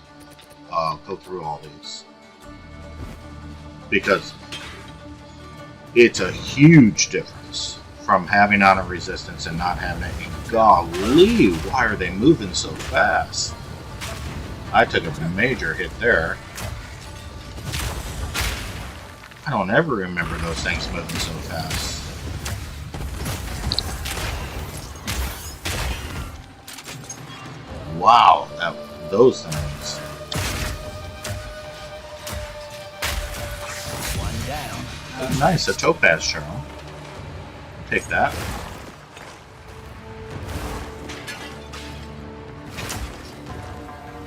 go through all these. Because it's a huge difference from having honor resistance and not having it. And golly, why are they moving so fast? I took a major hit there. I don't ever remember those things moving so fast. Wow, those things. One down. Nice, a topaz shell. Take that.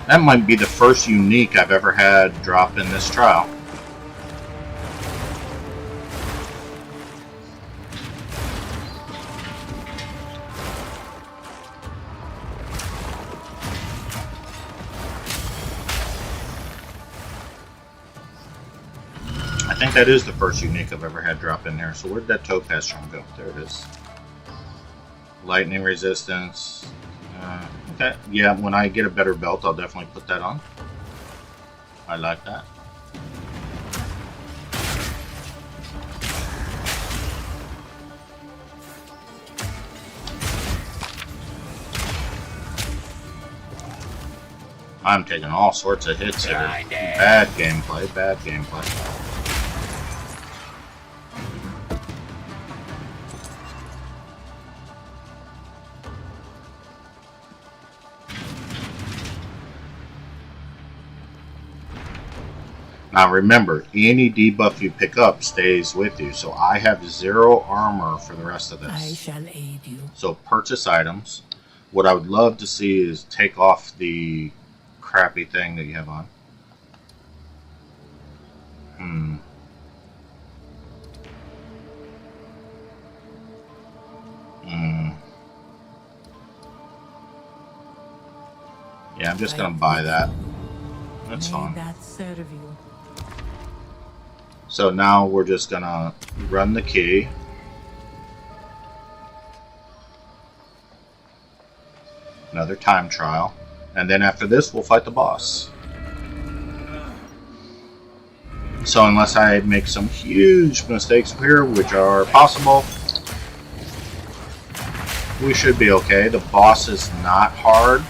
That might be the first unique I've ever had drop in this trial. think that is the first unique I've ever had drop in there. So where did that topaz charm go? There it is. Lightning resistance. Okay, yeah, when I get a better belt, I'll definitely put that on. I like that. I'm taking all sorts of hits here. Bad gameplay, bad gameplay. Now remember, any debuff you pick up stays with you, so I have 0 armor for the rest of this. I shall aid you. So purchase items. What I would love to see is take off the crappy thing that you have on. Yeah, I'm just gonna buy that. That's fine. May that serve you. So now we're just gonna run the key. Another time trial. And then after this, we'll fight the boss. So unless I make some huge mistakes here, which are possible, we should be okay. The boss is not hard.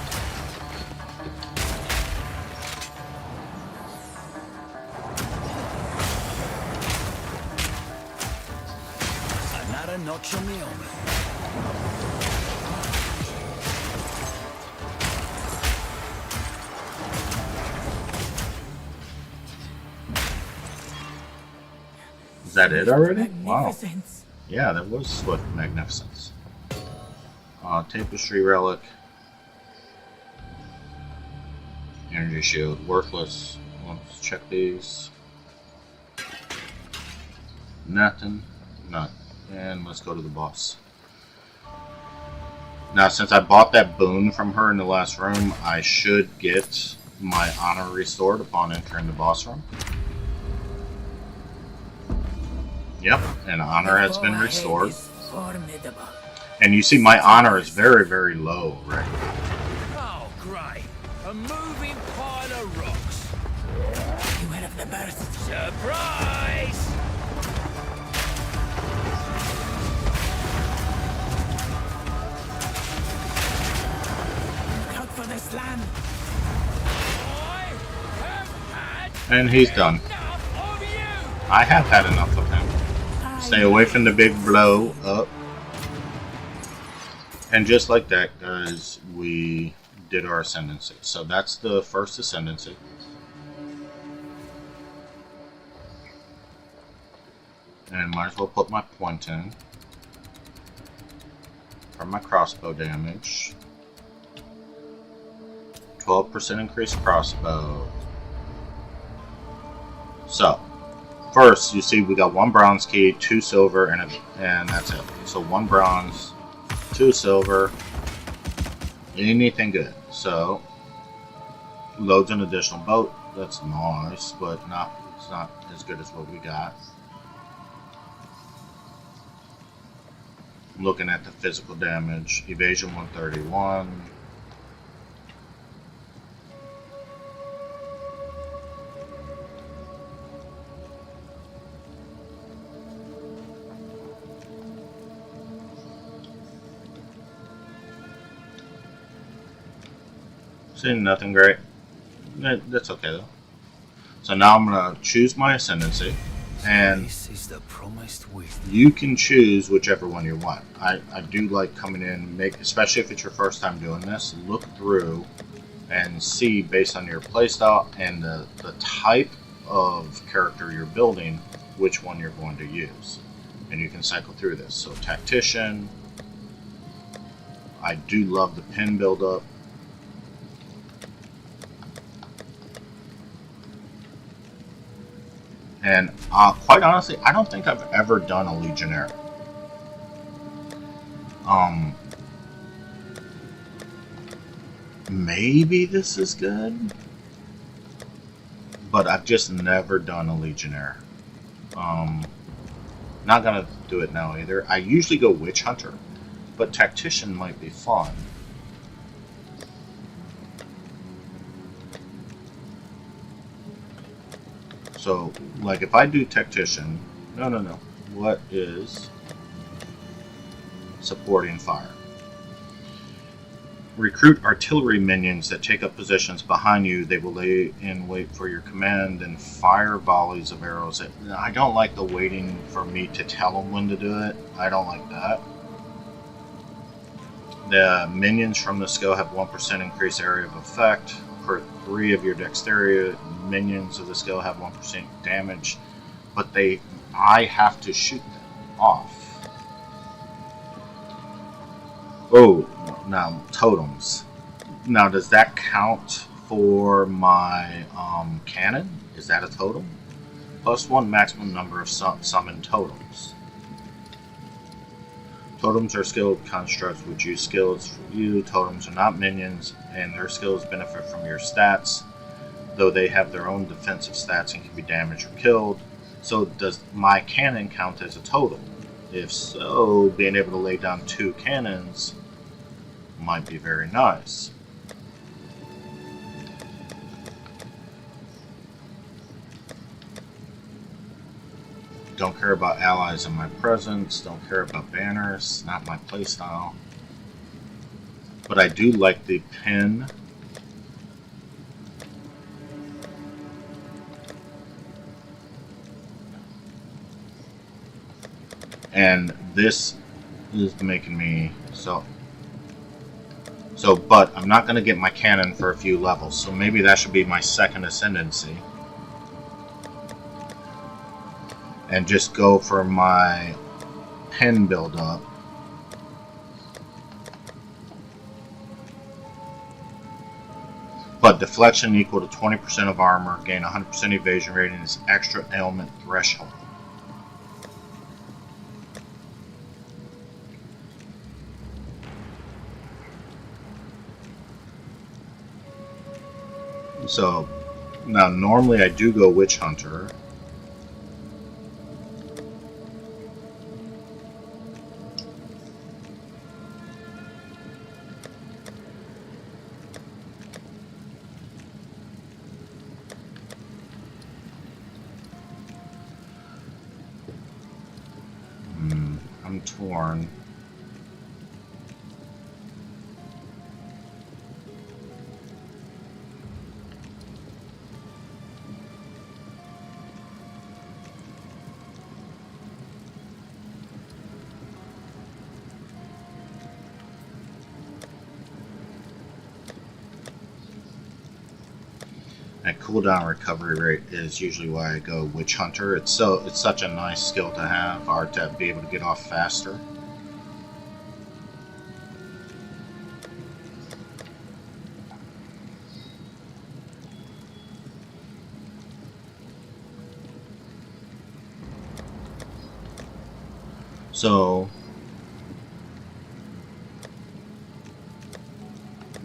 Another notch on the armor. Is that it already? Wow. Magnificence. Yeah, that was Swift Magnificence. Tapestry Relic. Energy Shield. Worthless. Let's check these. Nothing. None. And let's go to the boss. Now, since I bought that boon from her in the last room, I should get my honor restored upon entering the boss room. Yep, and honor has been restored. Formidable. And you see my honor is very, very low right now. Oh, great. A moving pile of rocks. Beware of the burst. Surprise! Look out for this land. I have had And he's done. enough of you! I have had enough of him. Stay away from the big blow up. And just like that, guys, we did our ascendancy. So that's the first ascendancy. And might as well put my point in for my crossbow damage. 12% increased crossbow. So, first, you see we got 1 bronze key, 2 silver, and that's it. So 1 bronze, 2 silver, anything good. So, loads an additional boat. That's nice, but it's not as good as what we got. I'm looking at the physical damage. Evasion 131. See, nothing great. That's okay though. So now I'm gonna choose my ascendancy, and This is the promised wisdom. you can choose whichever one you want. I do like coming in, especially if it's your first time doing this, look through and see based on your playstyle and the type of character you're building, which one you're going to use. And you can cycle through this. So Tactician, I do love the pin build-up. And quite honestly, I don't think I've ever done a Legionnaire. Maybe this is good, but I've just never done a Legionnaire. Not gonna do it now either. I usually go Witch Hunter, but Tactician might be fun. So, like, if I do Tactician... No. What is supporting fire? Recruit artillery minions that take up positions behind you. They will lay in wait for your command and fire volleys of arrows. I don't like the waiting for me to tell them when to do it. I don't like that. The minions from the skill have 1% increased area of effect. Per 3 of your dexterity, minions of the skill have 1% damage. But I have to shoot them off. Oh, now totems. Now, does that count for my cannon? Is that a totem? +1 maximum number of summoned totems. Totems are skilled constructs which use skills for you. Totems are not minions, and their skills benefit from your stats, though they have their own defensive stats and can be damaged or killed. So does my cannon count as a totem? If so, being able to lay down 2 cannons might be very nice. Don't care about allies in my presence. Don't care about banners. Not my playstyle. But I do like the pin. And this is making me but I'm not going to get my cannon for a few levels, so maybe that should be my second ascendancy. And just go for my pen build up. But deflection equal to 20% of armor, gain 100% evasion rating is extra ailment threshold. So, now normally I do go Witch Hunter. I'm torn. That cooldown recovery rate is usually why I go Witch Hunter. It's such a nice skill to have, or to be able to get off faster. So,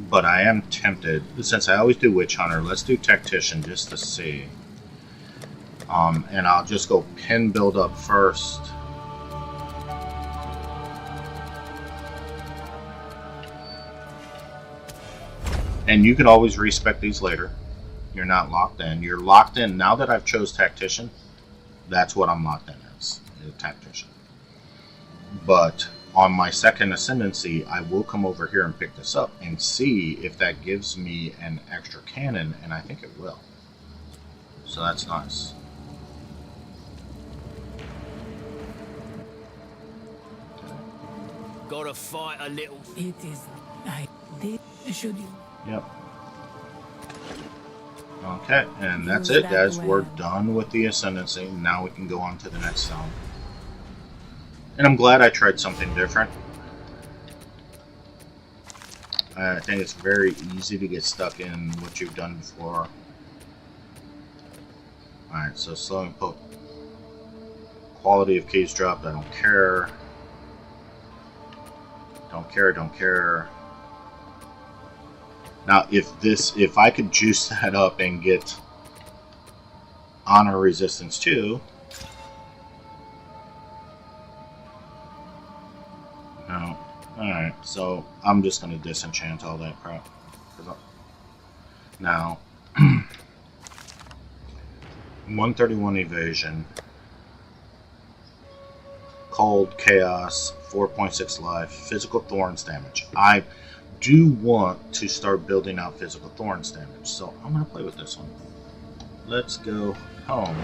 but I am tempted, since I always do Witch Hunter, let's do Tactician just to see. And I'll just go pin build up first. And you can always respec these later. You're not locked in. You're locked in. Now that I've chose Tactician, that's what I'm locked in as, a Tactician. But on my second ascendancy, I will come over here and pick this up and see if that gives me an extra cannon, and I think it will. So that's nice. Gotta fight a little. It is. I did. Should you? Yep. Okay, and that's it, guys. We're done with the ascendancy. Now we can go on to the next zone. And I'm glad I tried something different. I think it's very easy to get stuck in what you've done before. Alright, so slowing put quality of keys dropped, I don't care. Don't care. Now if I could juice that up and get honor resistance too, Oh, alright, so I'm just gonna disenchant all that crap. Now, 131 evasion, cold, chaos, 4.6 life, physical thorns damage. I do want to start building out physical thorns damage, so I'm gonna play with this one. Let's go home.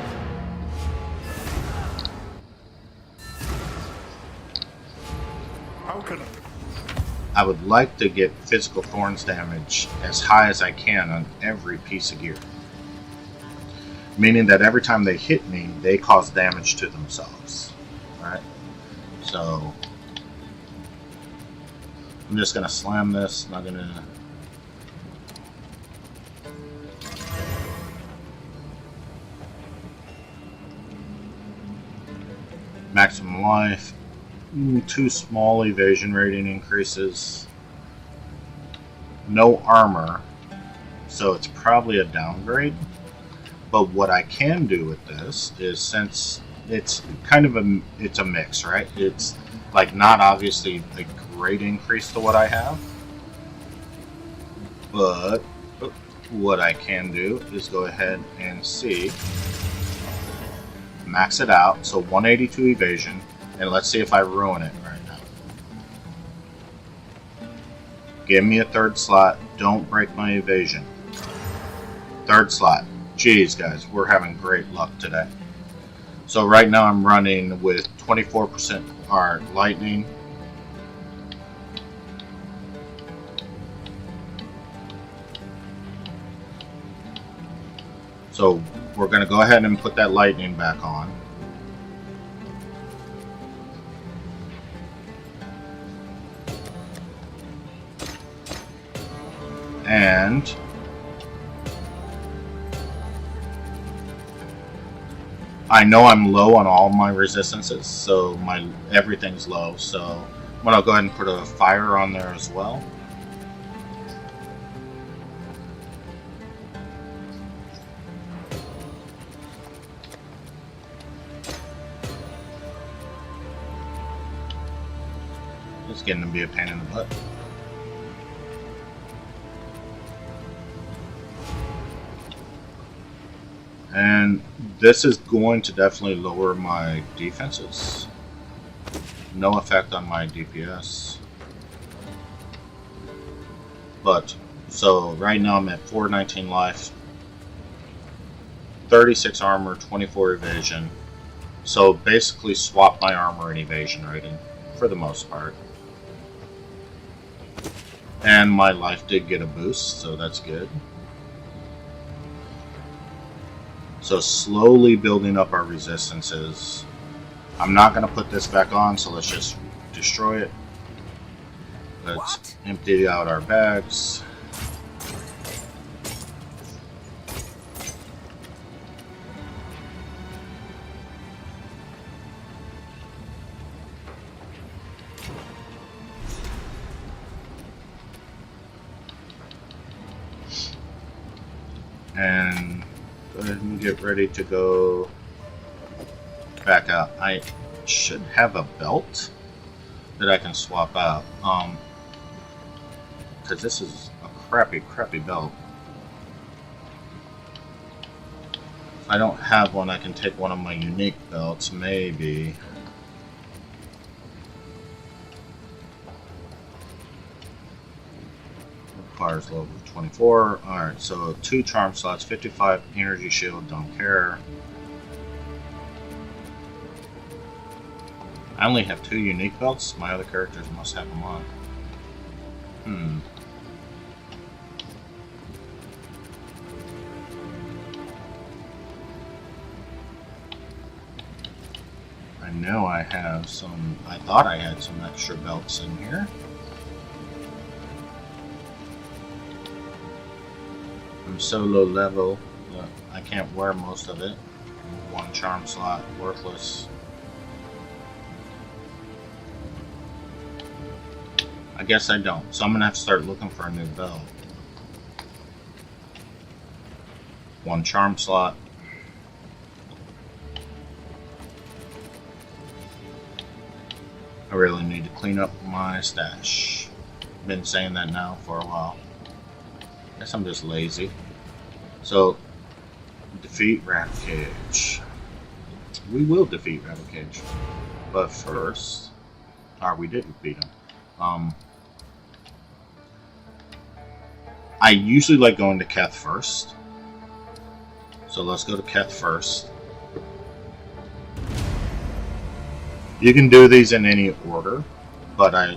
How can I would like to get physical thorns damage as high as I can on every piece of gear. Meaning that every time they hit me, they cause damage to themselves. Right? So I'm just gonna slam this, not gonna maximum life. 2 small evasion rating increases. No armor, so it's probably a downgrade. But what I can do with this is, since it's kind of it's a mix, right? It's like not obviously a great increase to what I have, but what I can do is go ahead and see, max it out, so 182 evasion. And let's see if I ruin it right now. Give me a 3rd slot. Don't break my evasion. 3rd slot. Jeez, guys, we're having great luck today. So right now I'm running with 24% our lightning. So we're going to go ahead and put that lightning back on. And I know I'm low on all my resistances, so everything's low. So I'm gonna go ahead and put a fire on there as well. It's getting to be a pain in the butt. And this is going to definitely lower my defenses. No effect on my DPS. But, so right now I'm at 419 life, 36 armor, 24 evasion. So basically swap my armor and evasion rating for the most part. And my life did get a boost, so that's good. So slowly building up our resistances. I'm not going to put this back on, so let's just destroy it. Let's empty out our bags. And go ahead and get ready to go back out. I should have a belt that I can swap out. Because this is a crappy belt. If I don't have one, I can take one of my unique belts, maybe. Requires level 24. Alright, so 2 charm slots, 55 energy shield, don't care. I only have 2 unique belts. My other characters must have them on. I know I have some. I thought I had some extra belts in here. I'm so low level that I can't wear most of it. 1 charm slot, worthless. I guess I don't, so I'm gonna have to start looking for a new belt. 1 charm slot. I really need to clean up my stash. Been saying that now for a while. Guess I'm just lazy. So, defeat Rampage. We will defeat Rampage. But first, we didn't beat him. I usually like going to Keth first. So let's go to Keth first. You can do these in any order, but I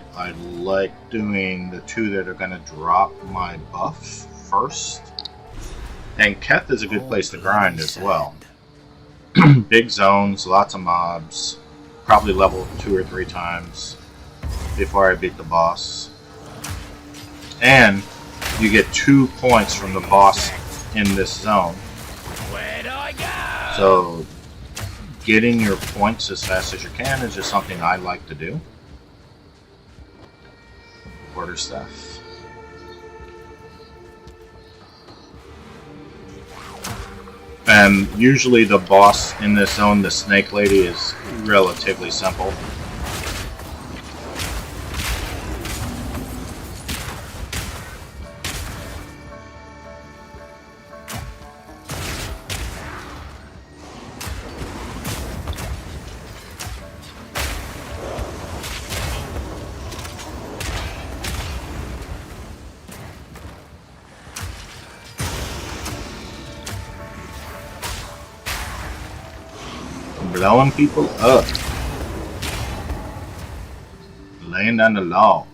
like doing the two that are going to drop my buff first. And Keth is a good place to grind as well. Big zones, lots of mobs, probably level 2 or 3 times before I beat the boss. And you get 2 points from the boss in this zone. Where'd I go? So getting your points as fast as you can is just something I like to do. Order stuff. And usually the boss in this zone, the snake lady, is relatively simple. Blowing people up. Laying down the law.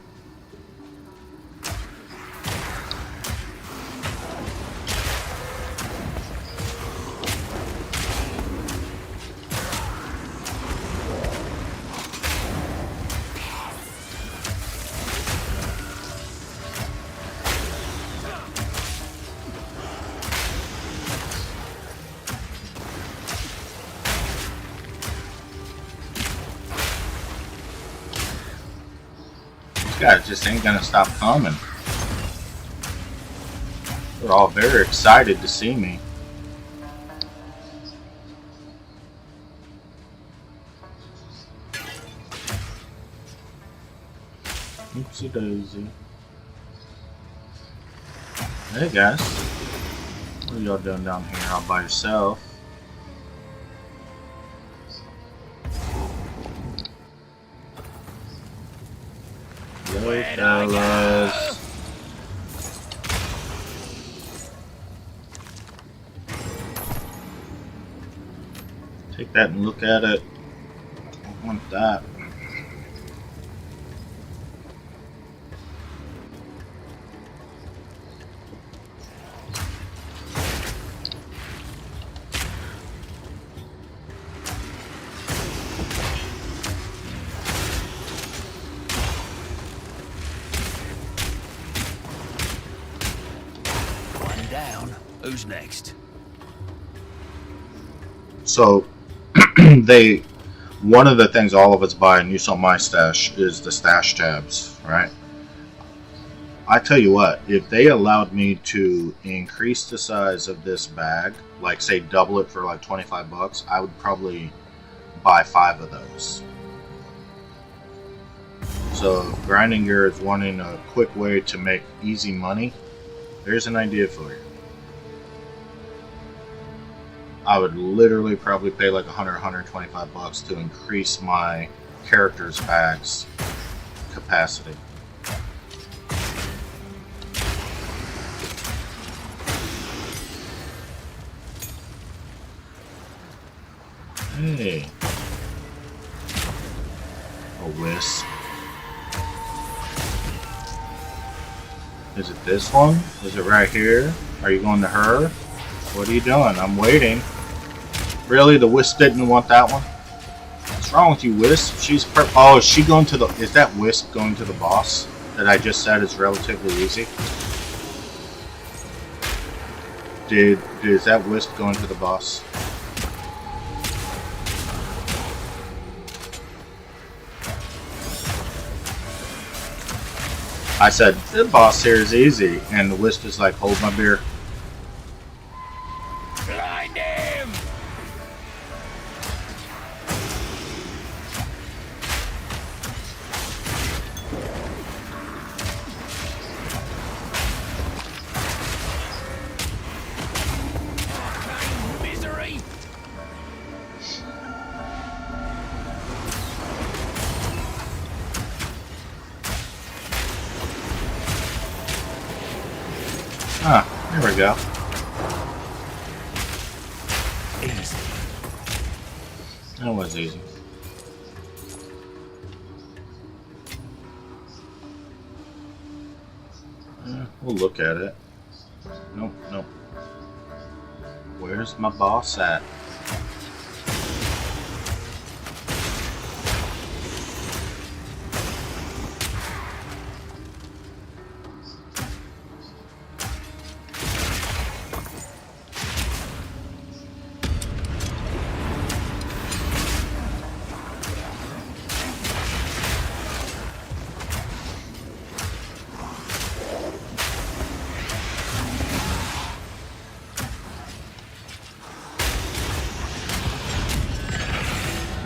Guys just ain't gonna stop coming. They're all very excited to see me. Oopsie daisy. Hey guys, what are y'all doing down here all by yourself? Hello, fellas. Take that and look at it. I don't want that. Who's next? So, one of the things all of us buy in Use on My Stash is the stash tabs, right? I tell you what, if they allowed me to increase the size of this bag, like say double it for like 25 bucks, I would probably buy 5 of those. So, grinding gear is wanting a quick way to make easy money. There's an idea for you. I would literally probably pay like 100, 125 bucks to increase my character's bag's capacity. Hey. A wisp. Is it this one? Is it right here? Are you going to her? What are you doing? I'm waiting. Really? The Wisp didn't want that one? What's wrong with you, Wisp? She's oh, is she going to the... Is that Wisp going to the boss that I just said is relatively easy? Is that Wisp going to the boss? I said, the boss here is easy. And the Wisp is like, hold my beer. Blind him! Ah, there we go. Easy. That was easy. We'll look at it. Nope, nope. Where's my boss at?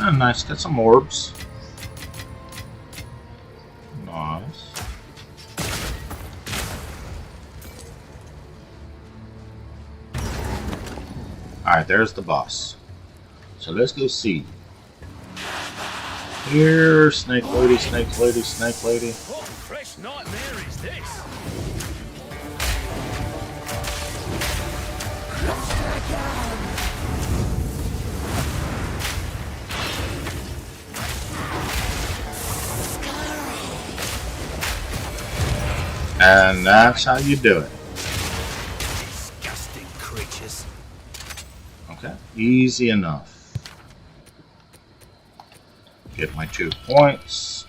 Oh, nice. Got some orbs. Nice. Alright, there's the boss. So let's go see. Here, snake lady, snake lady, snake lady. What fresh nightmare is this? And that's how you do it. Disgusting creatures. Okay, easy enough. Get my 2 points.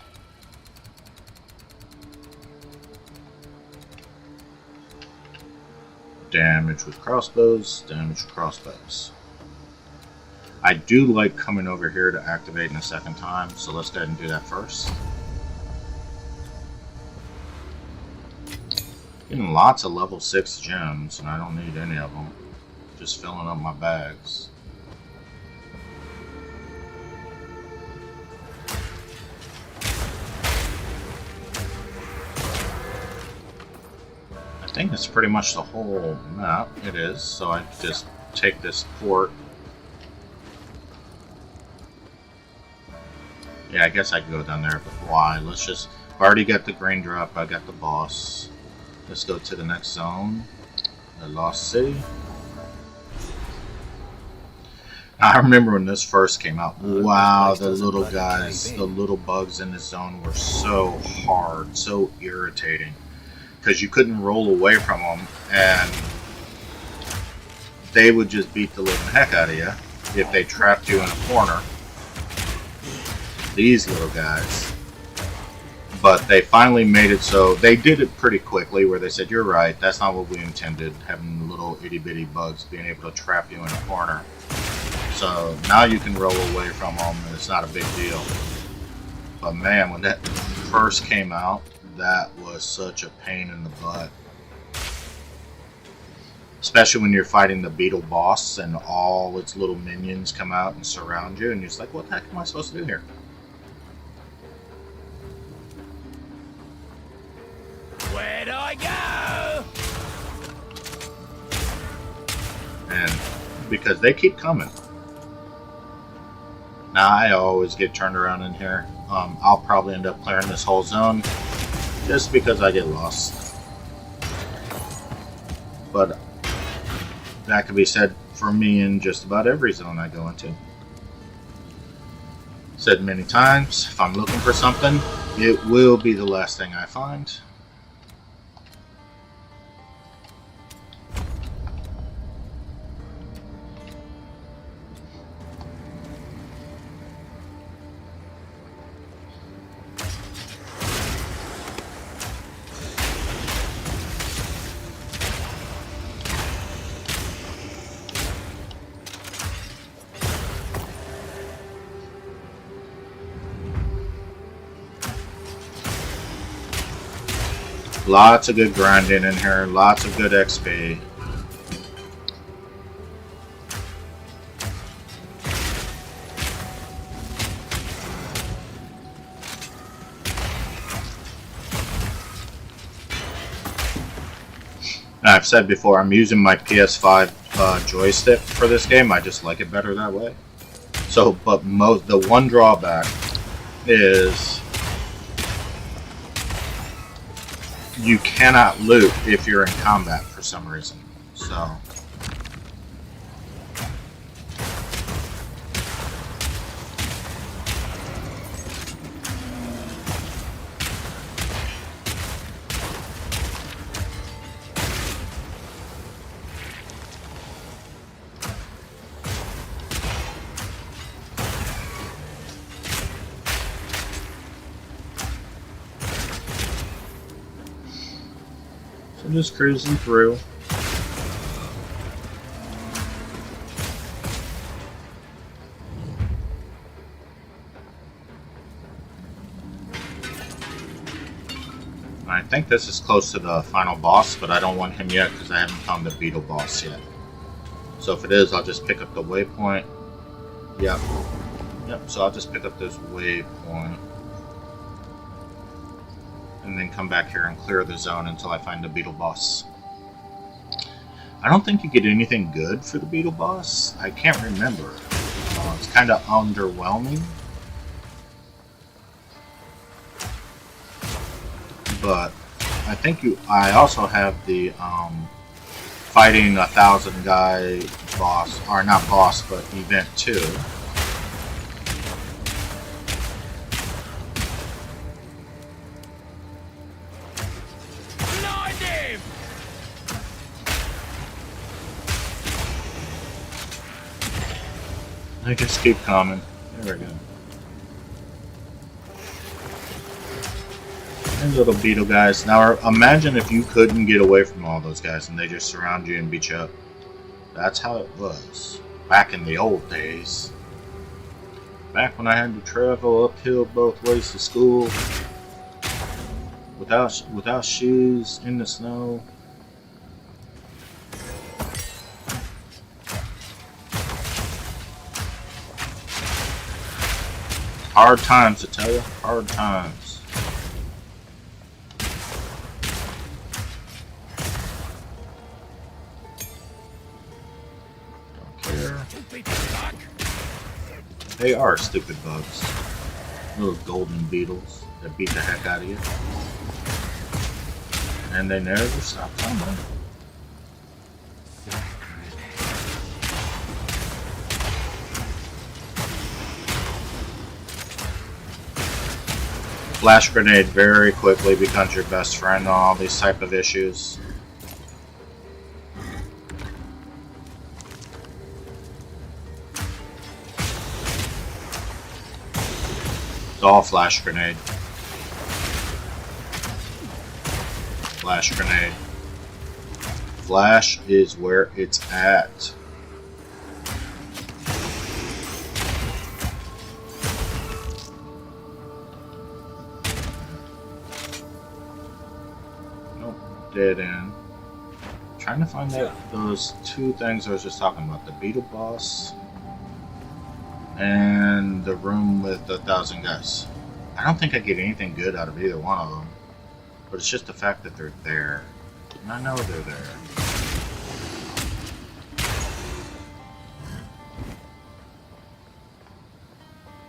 Damage with crossbows, damage with crossbows. I do like coming over here to activate in a second time, so let's go ahead and do that first. Getting lots of level 6 gems, and I don't need any of them. Just filling up my bags. I think it's pretty much the whole map. It is, so I just take this port. Yeah, I guess I could go down there, but why? Let's just... I've already got the green drop, I got the boss. Let's go to the next zone, the Lost City. I remember when this first came out. Wow, the little guys, the little bugs in this zone were so hard, so irritating. Because you couldn't roll away from them, and they would just beat the living heck out of you if they trapped you in a corner. These little guys. But they finally made it so, they did it pretty quickly where they said, you're right, that's not what we intended, having little itty bitty bugs being able to trap you in a corner. So now you can roll away from them and it's not a big deal. But man, when that first came out, that was such a pain in the butt. Especially when you're fighting the beetle boss and all its little minions come out and surround you and you're just like, what the heck am I supposed to do here? Where'd I go? And because they keep coming. Now I always get turned around in here. I'll probably end up clearing this whole zone just because I get lost. But that could be said for me in just about every zone I go into. Said many times, if I'm looking for something, it will be the last thing I find. Lots of good grinding in here, lots of good XP. I've said before, I'm using my PS5 joystick for this game. I just like it better that way. So, but the one drawback is you cannot loot if you're in combat for some reason. So. I'm just cruising through. I think this is close to the final boss, but I don't want him yet because I haven't found the beetle boss yet. So if it is, I'll just pick up the waypoint. Yep. So I'll just pick up this waypoint. And then come back here and clear the zone until I find the beetle boss. I don't think you get anything good for the beetle boss. I can't remember. It's kind of underwhelming. But I think I also have the fighting 1,000 guy boss, or not boss, but event 2. I just keep coming. There we go. And little beetle guys. Now imagine if you couldn't get away from all those guys and they just surround you and beat you up. That's how it was back in the old days. Back when I had to travel uphill both ways to school without shoes in the snow. Hard times, I tell you. Hard times. Don't care. They are stupid bugs. Little golden beetles that beat the heck out of you. And they never stop coming. Flash grenade very quickly becomes your best friend on all these type of issues. It's all flash grenade. Flash grenade. Flash is where it's at. Dead end. I'm trying to find out those two things I was just talking about, the beetle boss and the room with 1,000 guys. I don't think I get anything good out of either one of them, but it's just the fact that they're there, and I know they're there.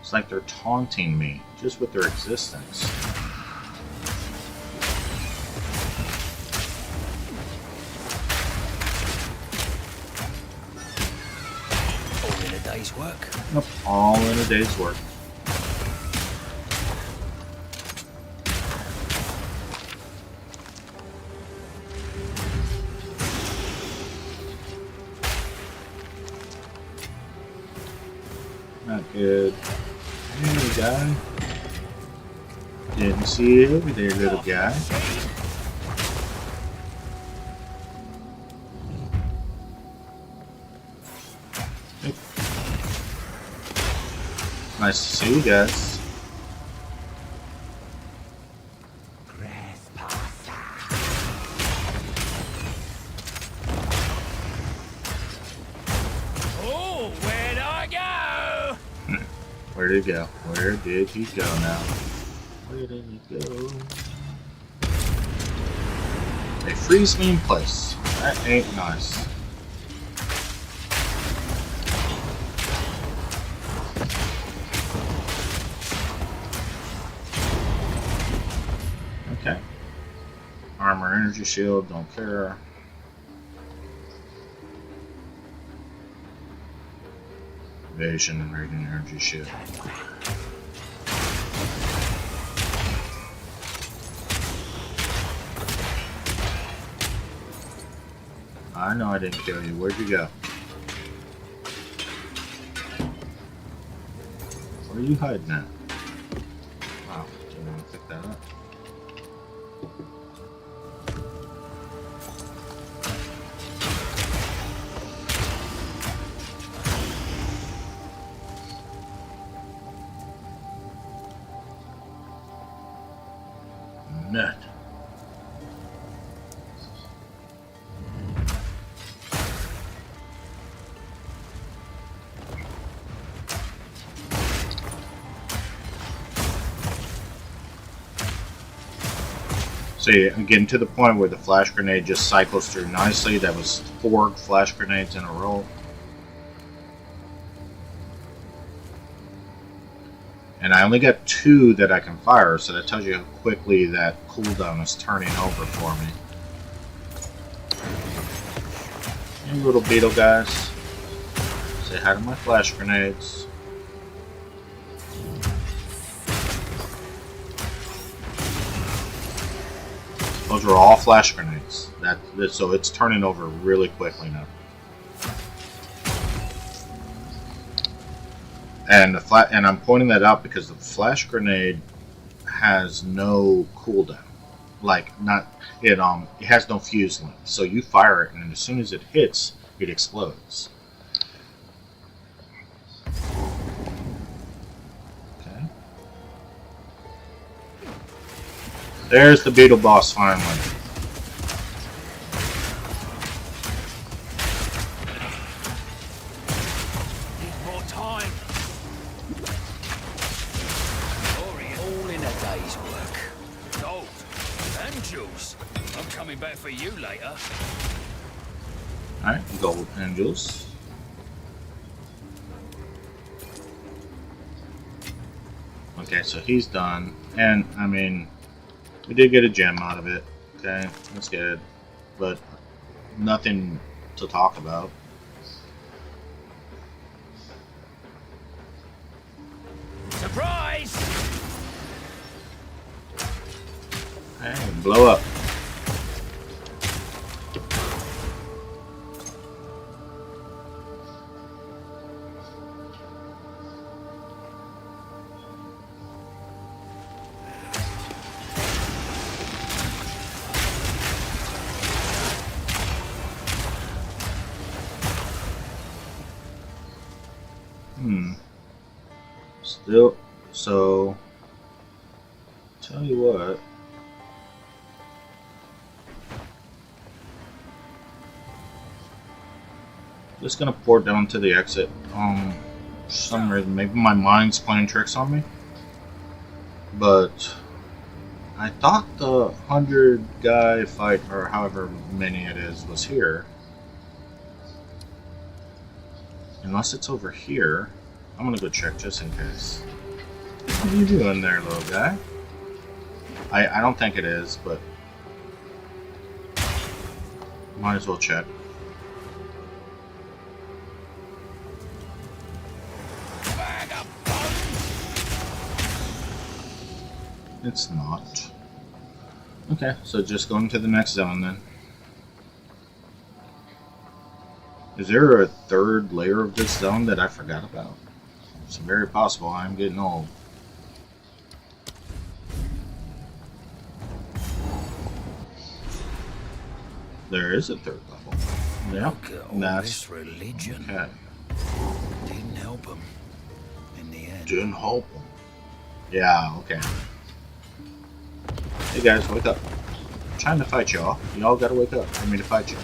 It's like they're taunting me just with their existence. Work. Nope, all in a day's work. Not good. Hey, guy. Didn't see you over there, little guy. Nice to see you guys. Oh, where'd I go? Where did he go? Where did he go now? Where did he go? They freeze me in place. That ain't nice. armor energy shield, don't care. Evasion and radiant energy shield. I know I didn't kill you. Where'd you go? Where are you hiding at? Wow, didn't want to pick that up. Net. See, again, to the point where the flash grenade just cycles through nicely. That was 4 flash grenades in a row. And I only got 2 that I can fire, so that tells you how quickly that cooldown is turning over for me. You little beetle guys. Say hi to my flash grenades. Those are all flash grenades. So it's turning over really quickly now. And I'm pointing that out because the flash grenade has no cooldown. Like it has no fuse length. So you fire it, and as soon as it hits, it explodes. Okay. There's the beetle boss finally. Need more time. All in a day's work. Gold and jewels. I'm coming back for you later. Alright, gold angels. Okay, so he's done. And, I mean, we did get a gem out of it. Okay, that's good. But nothing to talk about. Surprise! Hey, blow up. Still, so, tell you what. Just gonna pour down to the exit. For some reason, maybe my mind's playing tricks on me. But I thought the 100 guy fight, or however many it is, was here. Unless it's over here. I'm gonna go check just in case. What are you doing there, little guy? I don't think it is, but might as well check. It's not. Okay, so just going to the next zone then. Is there a third layer of this zone that I forgot about? It's very possible. I'm getting old. There is a third level. Yeah, That's religion. Okay. Didn't help him in the end. Didn't help him. Yeah, okay. Hey guys, wake up. I'm trying to fight y'all. Y'all gotta wake up for me to fight you.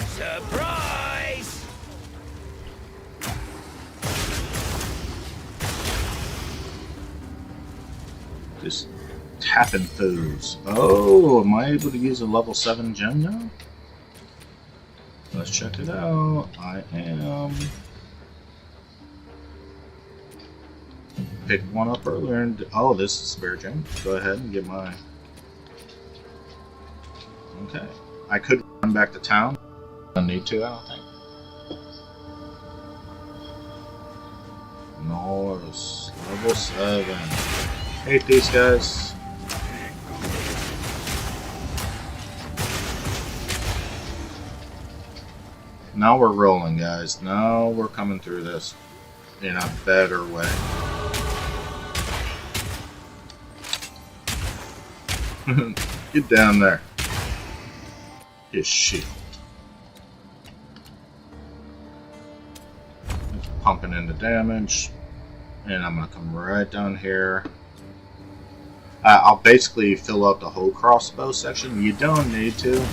Surprise! Just tapping foos. Oh, am I able to use a level 7 gem now? Let's check it out. I am. picked one up earlier and oh, this is spare gem. Go ahead and get my. Okay, I could run back to town. I don't need to. I don't think. Norse level 7. Hate these guys. Now we're rolling, guys. Now we're coming through this in a better way. Get down there. His shield. It's pumping into damage. And I'm going to come right down here. I'll basically fill out the whole crossbow section. You don't need to.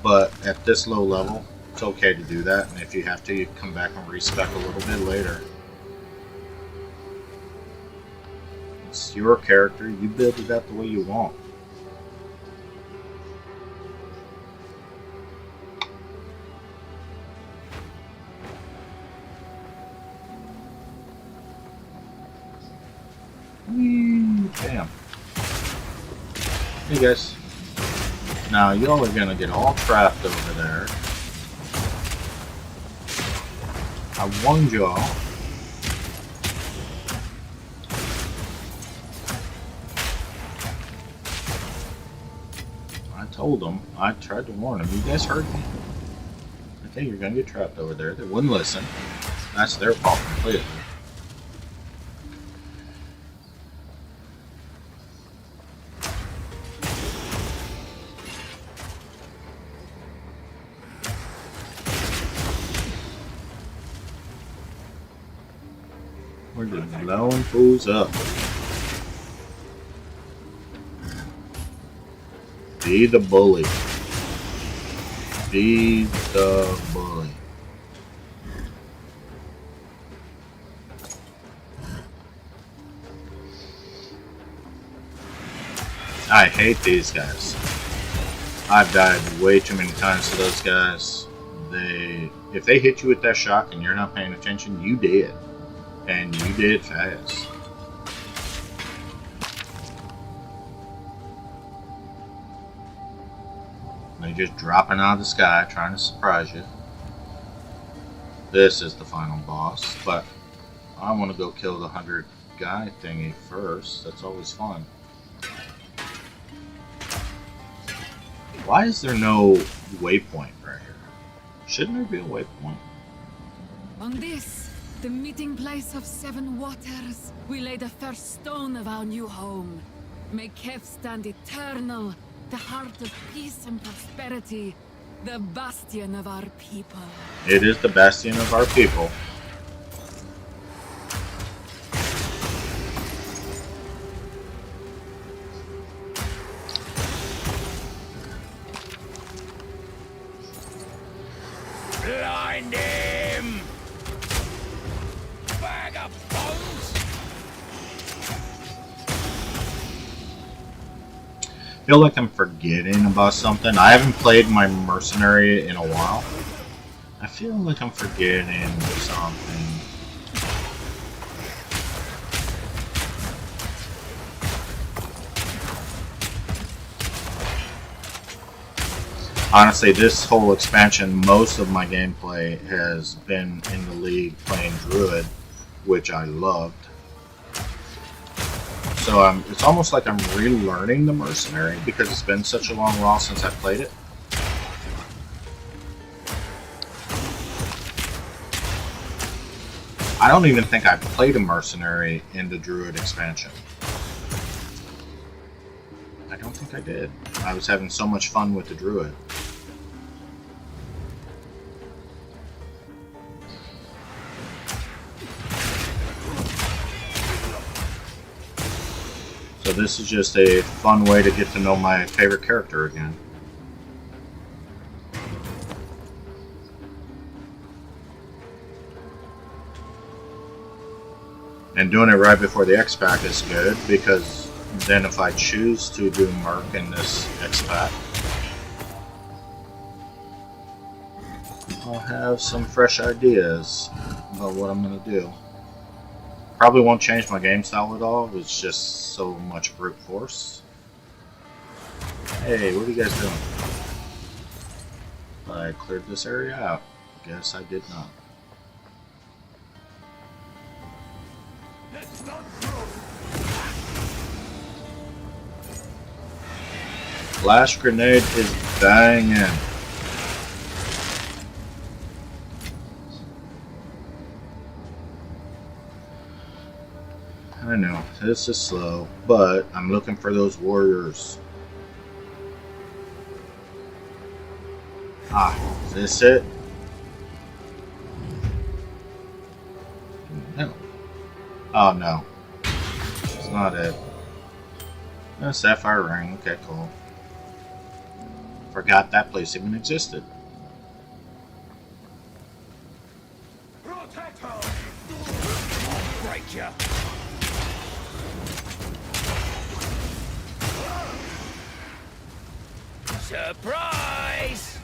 But at this low level, it's okay to do that. And if you have to, you come back and respec a little bit later. It's your character. You build it out the way you want. Bam. Hey guys. Now y'all are gonna get all trapped over there. I warned y'all. I told them. I tried to warn them. You guys heard me. Okay, you're gonna get trapped over there. They wouldn't listen. That's their fault completely. We're just blowing fools up. Be the bully. Be the bully. I hate these guys. I've died way too many times to those guys. If they hit you with that shot and you're not paying attention, you dead. And you did fast. They're just dropping out of the sky, trying to surprise you. This is the final boss, but I want to go kill the 100 guy thingy first. That's always fun. Why is there no waypoint right here? Shouldn't there be a waypoint? On this, the meeting place of 7 waters, we lay the first stone of our new home. May Kef stand eternal, the heart of peace and prosperity, the bastion of our people. It is the bastion of our people. Blind him! Bag of bones! I feel like I'm forgetting about something. I haven't played my Mercenary in a while. I feel like I'm forgetting something. Honestly, this whole expansion, most of my gameplay has been in the League playing Druid, which I loved. So it's almost like I'm relearning the Mercenary because it's been such a long while since I've played it. I don't even think I played a Mercenary in the Druid expansion. I don't think I did. I was having so much fun with the Druid. So this is just a fun way to get to know my favorite character again. And doing it right before the X-Pack is good, because then if I choose to do Merc in this X-Pack, I'll have some fresh ideas about what I'm going to do. Probably won't change my game style at all. It's just so much brute force. Hey, what are you guys doing? I cleared this area out. Guess I did not. Flash grenade is banging. I know, this is slow, but I'm looking for those warriors. Ah, is this it? No. Oh no. It's not it. A sapphire ring, okay, cool. Forgot that place even existed. Break ya. Surprise!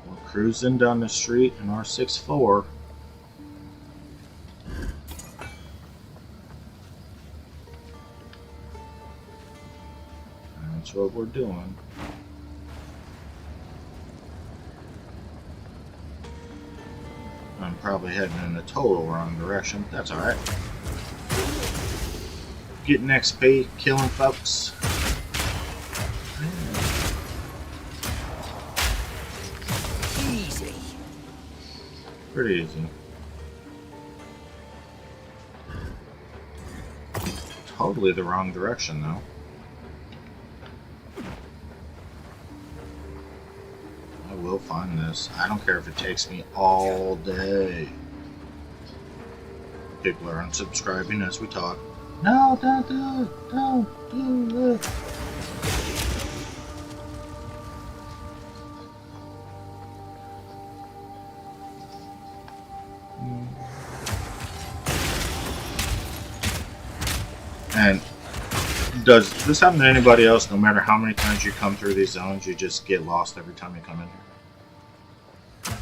We're cruising down the street in our 6.4. That's what we're doing. I'm probably heading in the total wrong direction. That's alright. Getting XP, killing folks. Easy. Pretty easy. Totally the wrong direction though. I will find this. I don't care if it takes me all day. People are unsubscribing as we talk. No, don't do it. Don't do it. And does this happen to anybody else? No matter how many times you come through these zones, you just get lost every time you come in here?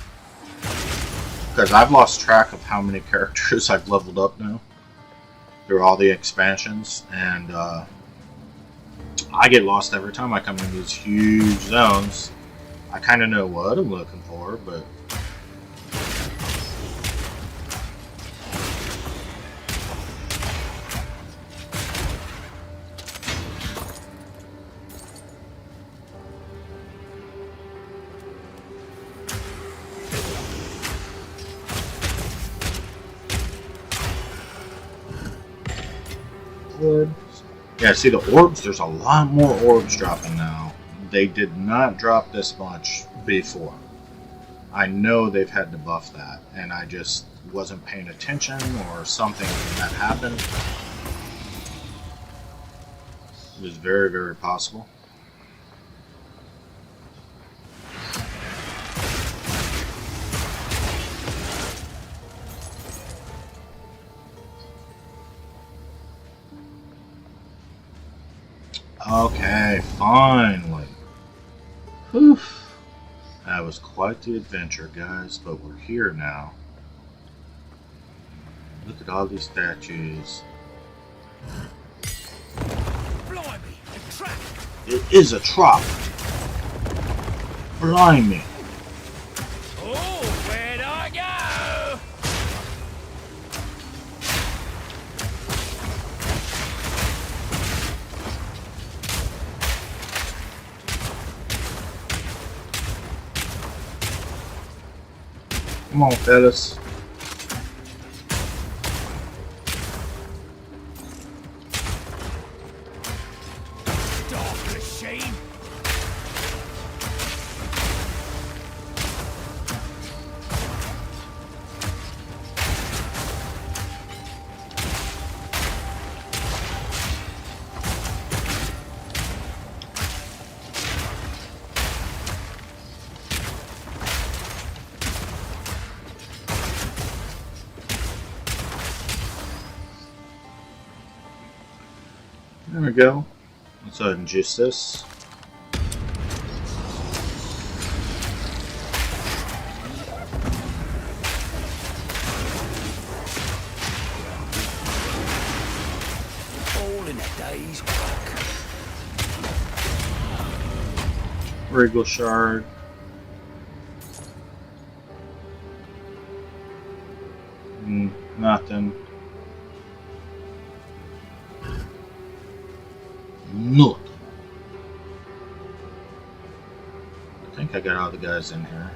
Because I've lost track of how many characters I've leveled up now through all the expansions, and I get lost every time I come in these huge zones. I kind of know what I'm looking for, but yeah, see the orbs, there's a lot more orbs dropping now. They did not drop this much before. I know they've had to buff that, and I just wasn't paying attention or something that happened. It was very, very possible. Okay, finally. Whew. That was quite the adventure, guys, but we're here now. Look at all these statues. Blimey, a trap! It is a trap. Blimey. Oh, where'd I go? Come on, fellas. Dark machine! There we go. Let's go ahead and juice this. Regal Shard. Nothing. Nothing. I think I got all the guys in here.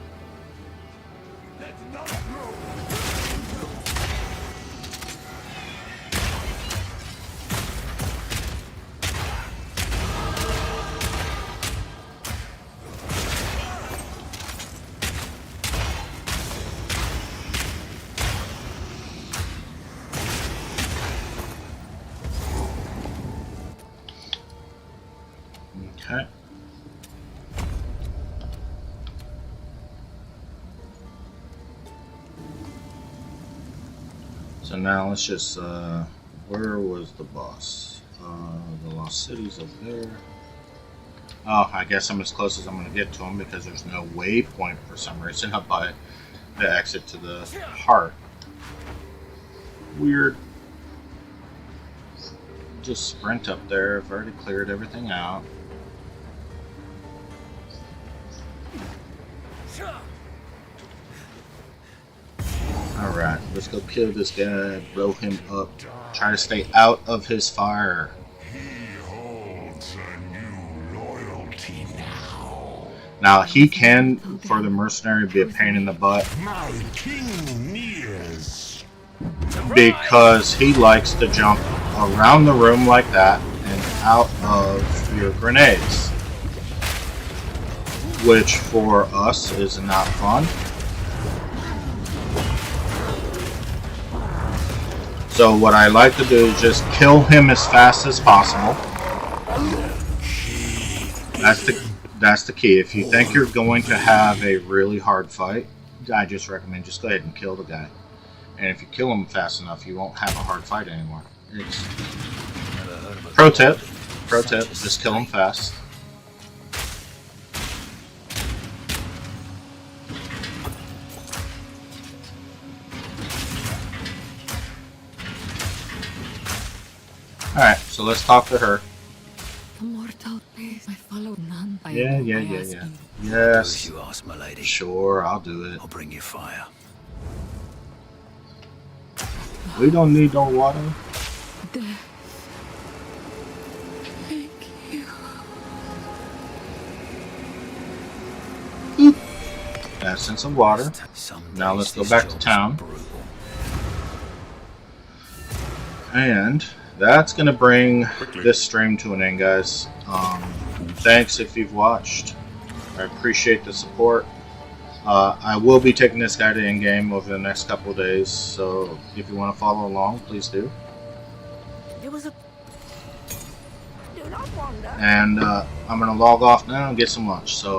Okay. So now let's just, where was the boss? The Lost City's over there. Oh, I guess I'm as close as I'm going to get to him because there's no waypoint for some reason up by the exit to the heart. Weird. Just sprint up there. I've already cleared everything out. Alright, let's go kill this guy, blow him up, try to stay out of his fire. He holds a new loyalty now. Now, he can, for the mercenary, be a pain in the butt My king nears. because he likes to jump around the room like that and out of your grenades, which for us is not fun. So what I like to do is just kill him as fast as possible. That's the key. If you think you're going to have a really hard fight, I just recommend just go ahead and kill the guy. And if you kill him fast enough, you won't have a hard fight anymore. It's pro tip, just kill him fast. Alright, so let's talk to her. The mortal place. I follow none. Yeah. Do Yes. as you ask, my lady. Sure, I'll do it. I'll bring you fire. We don't need no water. Death. Thank you. Essence of water. Some Now days let's go this back to job's town. brutal. And that's going to bring this stream to an end, guys. Thanks if you've watched. I appreciate the support. I will be taking this guy to in-game over the next couple of days, so if you want to follow along, please do. There was a... Do not wander. And I'm going to log off now and get some lunch. So.